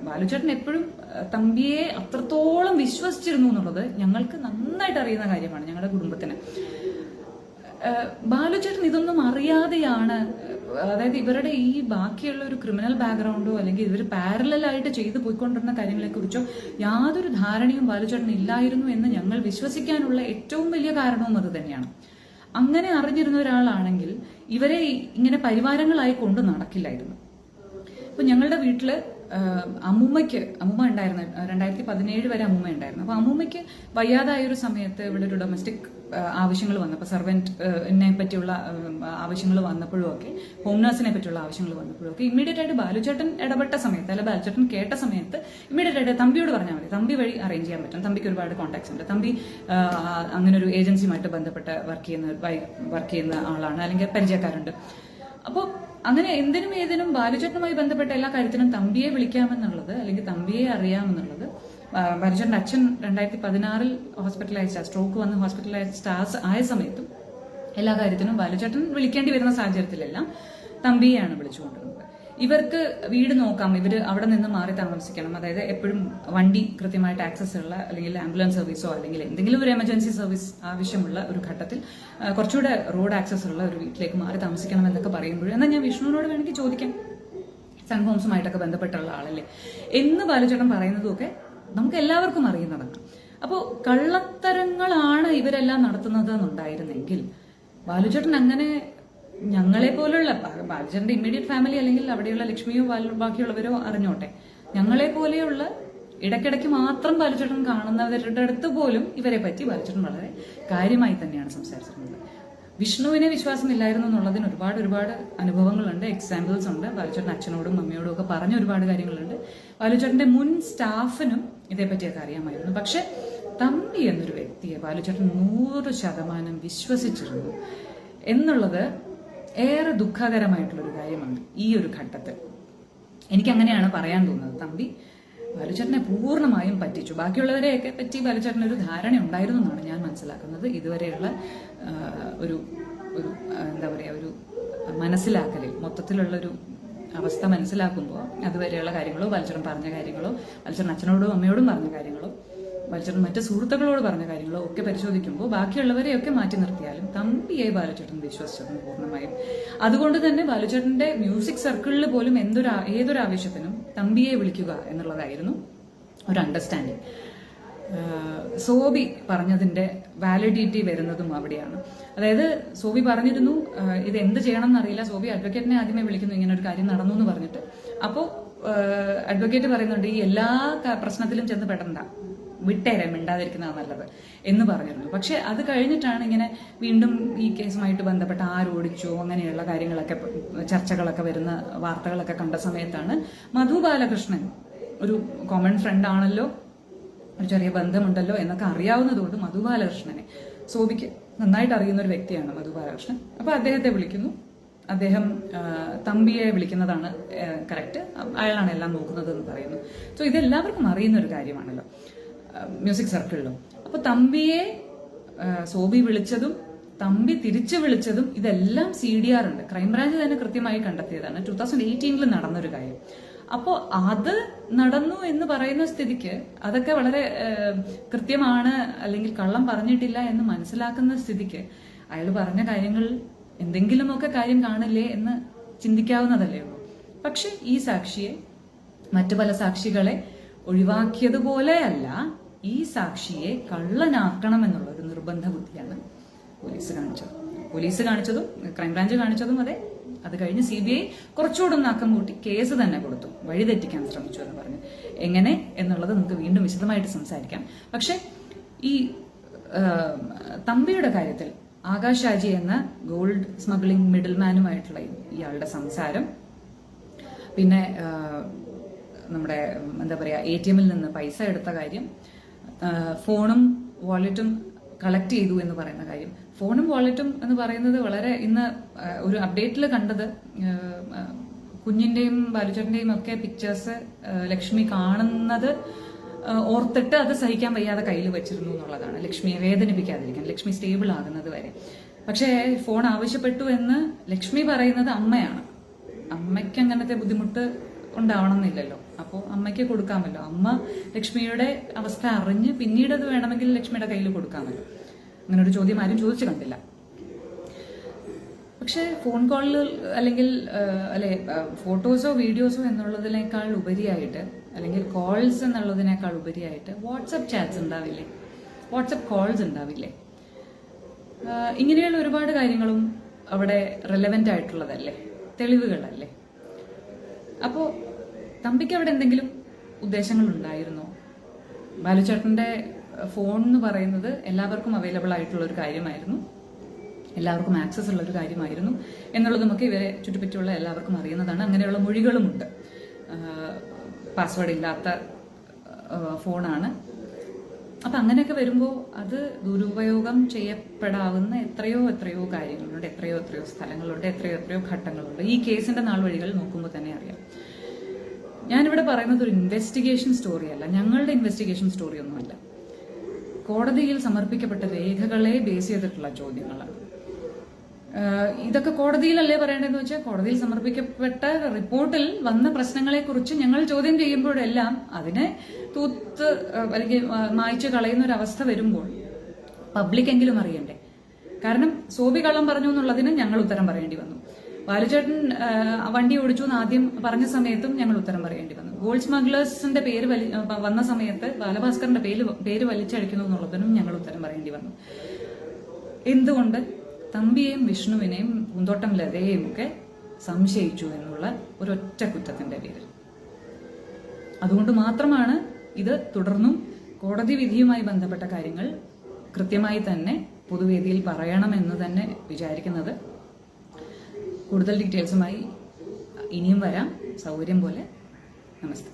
ബാലുചേട്ടൻ എപ്പോഴും തമ്പിയെ അത്രത്തോളം വിശ്വസിച്ചിരുന്നു എന്നുള്ളത് ഞങ്ങൾക്ക് നന്നായിട്ട് അറിയുന്ന കാര്യമാണ്, ഞങ്ങളുടെ കുടുംബത്തിന്. ബാലുചേട്ടൻ ഇതൊന്നും അറിയാതെയാണ്, അതായത് ഇവരുടെ ഈ ബാക്കിയുള്ള ഒരു ക്രിമിനൽ ബാക്ക്ഗ്രൗണ്ടോ അല്ലെങ്കിൽ ഇവർ പാരലായിട്ട് ചെയ്തു പോയിക്കൊണ്ടിരുന്ന കാര്യങ്ങളെ കുറിച്ചോ യാതൊരു ധാരണയും ബാലുചേട്ടൻ ഇല്ലായിരുന്നു എന്ന് ഞങ്ങൾ വിശ്വസിക്കാനുള്ള ഏറ്റവും വലിയ കാരണവും അത് തന്നെയാണ്. അങ്ങനെ അറിഞ്ഞിരുന്ന ഒരാളാണെങ്കിൽ ഇവരെ ഇങ്ങനെ പരിവാരങ്ങളായി കൊണ്ട് നടക്കില്ലായിരുന്നു. ഇപ്പൊ ഞങ്ങളുടെ വീട്ടില് അമ്മൂമ്മ ഉണ്ടായിരുന്നു, 2017 വരെ അമ്മൂമ്മ ഉണ്ടായിരുന്നു. അപ്പൊ അമ്മൂമ്മയ്ക്ക് വയ്യാതായ ഒരു സമയത്ത് ഇവിടെ ഒരു ഡൊമസ്റ്റിക് ആവശ്യങ്ങൾ വന്നപ്പോൾ, സർവന്റിനെ പറ്റിയുള്ള ആവശ്യങ്ങൾ വന്നപ്പോഴും ഒക്കെ, ഹോം നഴ്സിനെ പറ്റിയുള്ള ആവശ്യങ്ങൾ വന്നപ്പോഴും ഒക്കെ ഇമ്മീഡിയറ്റ് ആയിട്ട് ബാലുചേട്ടൻ ഇടപെട്ട സമയത്ത്, അല്ല ബാലുചേട്ടൻ കേട്ട സമയത്ത് ഇമ്മീഡിയറ്റ് ആയിട്ട് തമ്പിയോട് പറഞ്ഞാൽ മതി, തമ്പി വഴി അറേഞ്ച് ചെയ്യാൻ പറ്റും. തമ്പിക്ക് ഒരുപാട് കോൺടാക്ട്സ് ഉണ്ട്, തമ്പി അങ്ങനെ ഒരു ഏജൻസിയുമായിട്ട് ബന്ധപ്പെട്ട് വർക്ക് ചെയ്യുന്ന ആളാണ്, അല്ലെങ്കിൽ പരിചയക്കാരുണ്ട്. അപ്പോൾ അങ്ങനെ എന്തിനും ഏതിനും ബാലുചേട്ടനുമായി ബന്ധപ്പെട്ട എല്ലാ കാര്യത്തിനും തമ്പിയെ വിളിക്കാമെന്നുള്ളത് അല്ലെങ്കിൽ തമ്പിയെ അറിയാമെന്നുള്ളത്, ബാലുചേട്ടൻ്റെ അച്ഛൻ 2016 ഹോസ്പിറ്റലൈസ്ഡ്, സ്ട്രോക്ക് വന്ന് ഹോസ്പിറ്റലൈസ്ഡ് ആയ സമയത്തും എല്ലാ കാര്യത്തിനും ബാലുചേട്ടൻ വിളിക്കേണ്ടി വരുന്ന സാഹചര്യത്തിലെല്ലാം തമ്പിയെയാണ് വിളിച്ചുകൊണ്ടിരുന്നത്. ഇവർക്ക് വീട് നോക്കാം, ഇവർ അവിടെ നിന്ന് മാറി താമസിക്കണം, അതായത് എപ്പോഴും വണ്ടി കൃത്യമായിട്ട് ആക്സസ് ഉള്ള അല്ലെങ്കിൽ ആംബുലൻസ് സർവീസോ അല്ലെങ്കിൽ എന്തെങ്കിലും ഒരു എമർജൻസി സർവീസ് ആവശ്യമുള്ള ഒരു ഘട്ടത്തിൽ കുറച്ചുകൂടെ റോഡ് ആക്സസ് ഉള്ള ഒരു വീട്ടിലേക്ക് മാറി താമസിക്കണം എന്നൊക്കെ പറയുമ്പോഴും, എന്നാൽ ഞാൻ വിഷ്ണുവിനോട് വേണമെങ്കിൽ ചോദിക്കാം, സൺഹോംസുമായിട്ടൊക്കെ ബന്ധപ്പെട്ടുള്ള ആളല്ലേ എന്ന് ബാലുചേട്ടൻ പറയുന്നതുമൊക്കെ നമുക്ക് എല്ലാവർക്കും അറിയുന്നതാണ്. അപ്പോൾ കള്ളത്തരങ്ങളാണ് ഇവരെല്ലാം നടത്തുന്നത് എന്നുണ്ടായിരുന്നെങ്കിൽ ബാലുചേട്ടൻ അങ്ങനെ ഞങ്ങളെ പോലുള്ള, ബാലുചേട്ടന്റെ ഇമ്മീഡിയറ്റ് ഫാമിലി അല്ലെങ്കിൽ അവിടെയുള്ള ലക്ഷ്മിയോ ബാക്കിയുള്ളവരോ അറിഞ്ഞോട്ടെ, ഞങ്ങളെ പോലെയുള്ള ഇടയ്ക്കിടയ്ക്ക് മാത്രം ബാലുചേട്ടൻ കാണുന്നവരുടെ അടുത്ത് പോലും ഇവരെ പറ്റി ബാലുചേട്ടൻ വളരെ കാര്യമായി തന്നെയാണ് സംസാരിച്ചിരുന്നത്. വിഷ്ണുവിനെ വിശ്വാസമില്ലായിരുന്നു എന്നുള്ളതിന് ഒരുപാട് അനുഭവങ്ങളുണ്ട്, എക്സാമ്പിൾസ് ഉണ്ട്. ബാലുചേട്ടൻ അച്ഛനോടും അമ്മയോടും ഒക്കെ പറഞ്ഞ ഒരുപാട് കാര്യങ്ങളുണ്ട്. ബാലുചേട്ടന്റെ മുൻ സ്റ്റാഫിനും ഇതേപ്പറ്റിയൊക്കെ അറിയാമായിരുന്നു. പക്ഷെ തമ്പി എന്നൊരു വ്യക്തിയെ ബാലുചേട്ടൻ 100% വിശ്വസിച്ചിരുന്നു എന്നുള്ളത് ഏറെ ദുഃഖകരമായിട്ടുള്ളൊരു കാര്യമാണ് ഈ ഒരു ഘട്ടത്തിൽ. എനിക്കങ്ങനെയാണ് പറയാൻ തോന്നുന്നത്. തമ്പി ബാലുചേട്ടനെ പൂർണ്ണമായും പറ്റിച്ചു. ബാക്കിയുള്ളവരെയൊക്കെ പറ്റി ബാലുചേട്ടന് ഒരു ധാരണ ഉണ്ടായിരുന്നു എന്നാണ് ഞാൻ മനസ്സിലാക്കുന്നത്. ഇതുവരെയുള്ള ഒരു ഒരു എന്താ പറയുക, ഒരു മനസ്സിലാക്കലിൽ മൊത്തത്തിലുള്ളൊരു അവസ്ഥ മനസ്സിലാക്കുമ്പോൾ അതുവരെയുള്ള കാര്യങ്ങളോ ബാലുചേട്ടൻ പറഞ്ഞ കാര്യങ്ങളോ ബാലുചേട്ടൻ അച്ഛനോടും അമ്മയോടും പറഞ്ഞ കാര്യങ്ങളോ ബാലുചേട്ടൻ മറ്റ് സുഹൃത്തുക്കളോട് പറഞ്ഞ കാര്യങ്ങളോ ഒക്കെ പരിശോധിക്കുമ്പോൾ ബാക്കിയുള്ളവരെയൊക്കെ മാറ്റി നിർത്തിയാലും തമ്പിയെ ബാലുചേട്ടൻ വിശ്വസിച്ചിരുന്നു പൂർണ്ണമായും. അതുകൊണ്ട് തന്നെ ബാലുചേട്ടന്റെ മ്യൂസിക് സർക്കിളിൽ പോലും ഏതൊരു ആവശ്യത്തിനും തമ്പിയെ വിളിക്കുക എന്നുള്ളതായിരുന്നു ഒരു അണ്ടർസ്റ്റാൻഡിങ്. സോബി പറഞ്ഞതിന്റെ വാലിഡിറ്റി വരുന്നതും അവിടെയാണ്. അതായത് സോബി പറഞ്ഞിരുന്നു ഇത് എന്ത് ചെയ്യണം എന്നറിയില്ല. സോബി അഡ്വക്കേറ്റിനെ ആദ്യമേ വിളിക്കുന്നു, ഇങ്ങനെ ഒരു കാര്യം നടന്നു എന്ന് പറഞ്ഞിട്ട്. അപ്പോൾ അഡ്വക്കേറ്റ് പറയുന്നുണ്ട്, ഈ എല്ലാ പ്രശ്നത്തിലും ചെന്ന് പെടണ്ട, വിട്ടേരാൻ മിണ്ടാതിരിക്കുന്നതാണ് നല്ലത് എന്ന് പറഞ്ഞിരുന്നു. പക്ഷെ അത് കഴിഞ്ഞിട്ടാണ് ഇങ്ങനെ വീണ്ടും ഈ കേസുമായിട്ട് ബന്ധപ്പെട്ട് ആരോടിച്ചോ അങ്ങനെയുള്ള കാര്യങ്ങളൊക്കെ ചർച്ചകളൊക്കെ വരുന്ന വാർത്തകളൊക്കെ കണ്ട സമയത്താണ് മധു ബാലകൃഷ്ണൻ ഒരു കോമൺ ഫ്രണ്ട് ആണല്ലോ, ഒരു ചെറിയ ബന്ധമുണ്ടല്ലോ എന്നൊക്കെ അറിയാവുന്നതുകൊണ്ട് മധു ബാലകൃഷ്ണനെ, സോബിക്ക് നന്നായിട്ട് അറിയുന്ന ഒരു വ്യക്തിയാണ് മധു ബാലകൃഷ്ണൻ. അപ്പൊ അദ്ദേഹത്തെ വിളിക്കുന്നു. അദ്ദേഹം തമ്പിയെ വിളിക്കുന്നതാണ് കറക്റ്റ്, അയാളാണ് എല്ലാം നോക്കുന്നത് എന്ന് പറയുന്നു. സോ ഇതെല്ലാവർക്കും അറിയുന്ന ഒരു കാര്യമാണല്ലോ മ്യൂസിക് സർക്കിളിലും. അപ്പൊ തമ്പിയെ സോബി വിളിച്ചതും തമ്പി തിരിച്ചു വിളിച്ചതും ഇതെല്ലാം CDR ഉണ്ട്. ക്രൈംബ്രാഞ്ച് തന്നെ കൃത്യമായി കണ്ടെത്തിയതാണ്. 2018 നടന്നൊരു കാര്യം. അപ്പോൾ അത് നടന്നു എന്ന് പറയുന്ന സ്ഥിതിക്ക് അതൊക്കെ വളരെ കൃത്യമാണ്, അല്ലെങ്കിൽ കള്ളം പറഞ്ഞിട്ടില്ല എന്ന് മനസ്സിലാക്കുന്ന സ്ഥിതിക്ക് അയാൾ പറഞ്ഞ കാര്യങ്ങൾ എന്തെങ്കിലുമൊക്കെ കാര്യം കാണില്ലേ എന്ന് ചിന്തിക്കാവുന്നതല്ലേ ഉള്ളൂ. പക്ഷെ ഈ സാക്ഷിയെ മറ്റു പല സാക്ഷികളെ ഒഴിവാക്കിയതുപോലെയല്ല, ഈ സാക്ഷിയെ കള്ളനാക്കണം എന്നുള്ള ഒരു നിർബന്ധ ബുദ്ധിയാണ് പോലീസ് കാണിച്ചതും ക്രൈംബ്രാഞ്ച് കാണിച്ചതും അതെ. അത് കഴിഞ്ഞ് CBI കുറച്ചുകൂടെ നാക്കം കൂട്ടി കേസ് തന്നെ കൊടുത്തു, വഴിതെറ്റിക്കാൻ ശ്രമിച്ചു എന്ന് പറഞ്ഞു. എങ്ങനെ എന്നുള്ളത് നമുക്ക് വീണ്ടും വിശദമായിട്ട് സംസാരിക്കാം. പക്ഷെ ഈ തമ്പിയുടെ കാര്യത്തിൽ ആകാശ് ഷാജി എന്ന ഗോൾഡ് സ്മഗ്ലിംഗ് മിഡിൽമാനുമായിട്ടുള്ള ഇയാളുടെ സംസാരം, പിന്നെ നമ്മുടെ എന്താ പറയുക ATM നിന്ന് പൈസ എടുത്ത കാര്യം, ഫോണും വാലറ്റും കളക്ട് ചെയ്തു എന്ന് പറയുന്ന കാര്യം. ഫോണും വാലറ്റും എന്ന് പറയുന്നത് വളരെ ഇന്ന് ഒരു അപ്ഡേറ്റിൽ കണ്ടത്, കുഞ്ഞിന്റെയും ബാലുചേട്ടന്റെയും ഒക്കെ പിക്ചേഴ്സ് ലക്ഷ്മി കാണുന്നത് ഓർത്തിട്ട് അത് സഹിക്കാൻ വയ്യാതെ കയ്യിൽ വെച്ചിരുന്നു എന്നുള്ളതാണ്. ലക്ഷ്മിയെ വേദനിപ്പിക്കാതിരിക്കാൻ, ലക്ഷ്മി സ്റ്റേബിൾ ആകുന്നത് വരെ. പക്ഷേ ഫോൺ ആവശ്യപ്പെട്ടു എന്ന് ലക്ഷ്മി പറയുന്നത് അമ്മയാണ്. അമ്മയ്ക്ക് അങ്ങനത്തെ ബുദ്ധിമുട്ട് ഉണ്ടാവണമെന്നില്ലല്ലോ. അപ്പോൾ അമ്മയ്ക്ക് കൊടുക്കാമല്ലോ. അമ്മ ലക്ഷ്മിയുടെ അവസ്ഥ അറിഞ്ഞ് പിന്നീട് അത് വേണമെങ്കിൽ ലക്ഷ്മിയുടെ കയ്യിൽ കൊടുക്കാമല്ലോ. അങ്ങനെ ഒരു ചോദ്യം ആരും ചോദിച്ചു കണ്ടില്ല. പക്ഷെ ഫോൺ കോളിൽ അല്ലെങ്കിൽ ഫോട്ടോസോ വീഡിയോസോ എന്നുള്ളതിനേക്കാൾ ഉപരിയായിട്ട്, അല്ലെങ്കിൽ കോൾസ് എന്നുള്ളതിനേക്കാൾ ഉപരിയായിട്ട് വാട്സപ്പ് ചാറ്റ്സ് ഉണ്ടാവില്ലേ, വാട്സപ്പ് കോൾസ് ഉണ്ടാവില്ലേ, ഇങ്ങനെയുള്ള ഒരുപാട് കാര്യങ്ങളും അവിടെ റെലവെന്റ് ആയിട്ടുള്ളതല്ലേ, തെളിവുകളല്ലേ. അപ്പോൾ തമ്പിക്ക് അവിടെ എന്തെങ്കിലും ഉദ്ദേശങ്ങൾ ഉണ്ടായിരുന്നോ? ബാലുചേട്ടന്റെ ഫോൺ എന്ന് പറയുന്നത് എല്ലാവർക്കും അവൈലബിൾ ആയിട്ടുള്ള ഒരു കാര്യമായിരുന്നു, എല്ലാവർക്കും ആക്സസ് ഉള്ള ഒരു കാര്യമായിരുന്നു എന്നുള്ളതുമൊക്കെ ഇവരെ ചുറ്റുപറ്റിയുള്ള എല്ലാവർക്കും അറിയുന്നതാണ്. അങ്ങനെയുള്ള മൊഴികളുമുണ്ട്. പാസ്വേഡ് ഇല്ലാത്ത ഫോണാണ്. അപ്പൊ അങ്ങനെയൊക്കെ വരുമ്പോൾ അത് ദുരുപയോഗം ചെയ്യപ്പെടാവുന്ന എത്രയോ കാര്യങ്ങളുണ്ട്, എത്രയോ സ്ഥലങ്ങളുണ്ട്, എത്രയോ ഘട്ടങ്ങളുണ്ട്. ഈ കേസിന്റെ നാൾ വഴികൾ നോക്കുമ്പോൾ തന്നെ അറിയാം. ഞാനിവിടെ പറയുന്നത് ഒരു ഇൻവെസ്റ്റിഗേഷൻ സ്റ്റോറിയല്ല, ഞങ്ങളുടെ ഇൻവെസ്റ്റിഗേഷൻ സ്റ്റോറി ഒന്നുമല്ല. കോടതിയിൽ സമർപ്പിക്കപ്പെട്ട രേഖകളെ ബേസ് ചെയ്തിട്ടുള്ള ചോദ്യങ്ങളാണ്. ഇതൊക്കെ കോടതിയിലല്ലേ പറയേണ്ടതെന്ന് വെച്ചാൽ, കോടതിയിൽ സമർപ്പിക്കപ്പെട്ട റിപ്പോർട്ടിൽ വന്ന പ്രശ്നങ്ങളെ കുറിച്ച് ഞങ്ങൾ ചോദ്യം ചെയ്യുമ്പോഴെല്ലാം അതിനെ തൂത്ത് അല്ലെങ്കിൽ മായ്ച്ചു കളയുന്ന ഒരു അവസ്ഥ വരുമ്പോൾ പബ്ലിക് എങ്കിലും അറിയണ്ടേ. കാരണം സോബി കള്ളം പറഞ്ഞു എന്നുള്ളതിന് ഞങ്ങൾ ഉത്തരം പറയേണ്ടി വന്നു. ബാലുചേട്ടൻ വണ്ടി ഓടിച്ചു എന്ന് ആദ്യം പറഞ്ഞ സമയത്തും ഞങ്ങൾ ഉത്തരം പറയേണ്ടി വന്നു. ഗോൾഡ് സ്മഗ്ലേഴ്സിന്റെ പേര് വന്ന സമയത്ത് ബാലഭാസ്കറിന്റെ പേര് വലിച്ചടിക്കുന്നു എന്നുള്ളതിനും ഞങ്ങൾ ഉത്തരം പറയേണ്ടി വന്നു. എന്തുകൊണ്ട് തമ്പിയെയും വിഷ്ണുവിനെയും പൂന്തോട്ടം ലതയെയും ഒക്കെ സംശയിച്ചു എന്നുള്ള ഒരൊറ്റ കുറ്റത്തിന്റെ പേരിൽ. അതുകൊണ്ട് മാത്രമാണ് ഇത് തുടർന്നും കോടതി വിധിയുമായി ബന്ധപ്പെട്ട കാര്യങ്ങൾ കൃത്യമായി തന്നെ പൊതുവേദിയിൽ പറയണമെന്ന് തന്നെ വിചാരിക്കുന്നത്. കൂടുതൽ ഡീറ്റെയിൽസുമായി ഇനിയും വരാം സൗകര്യം പോലെ. നമസ്തേ.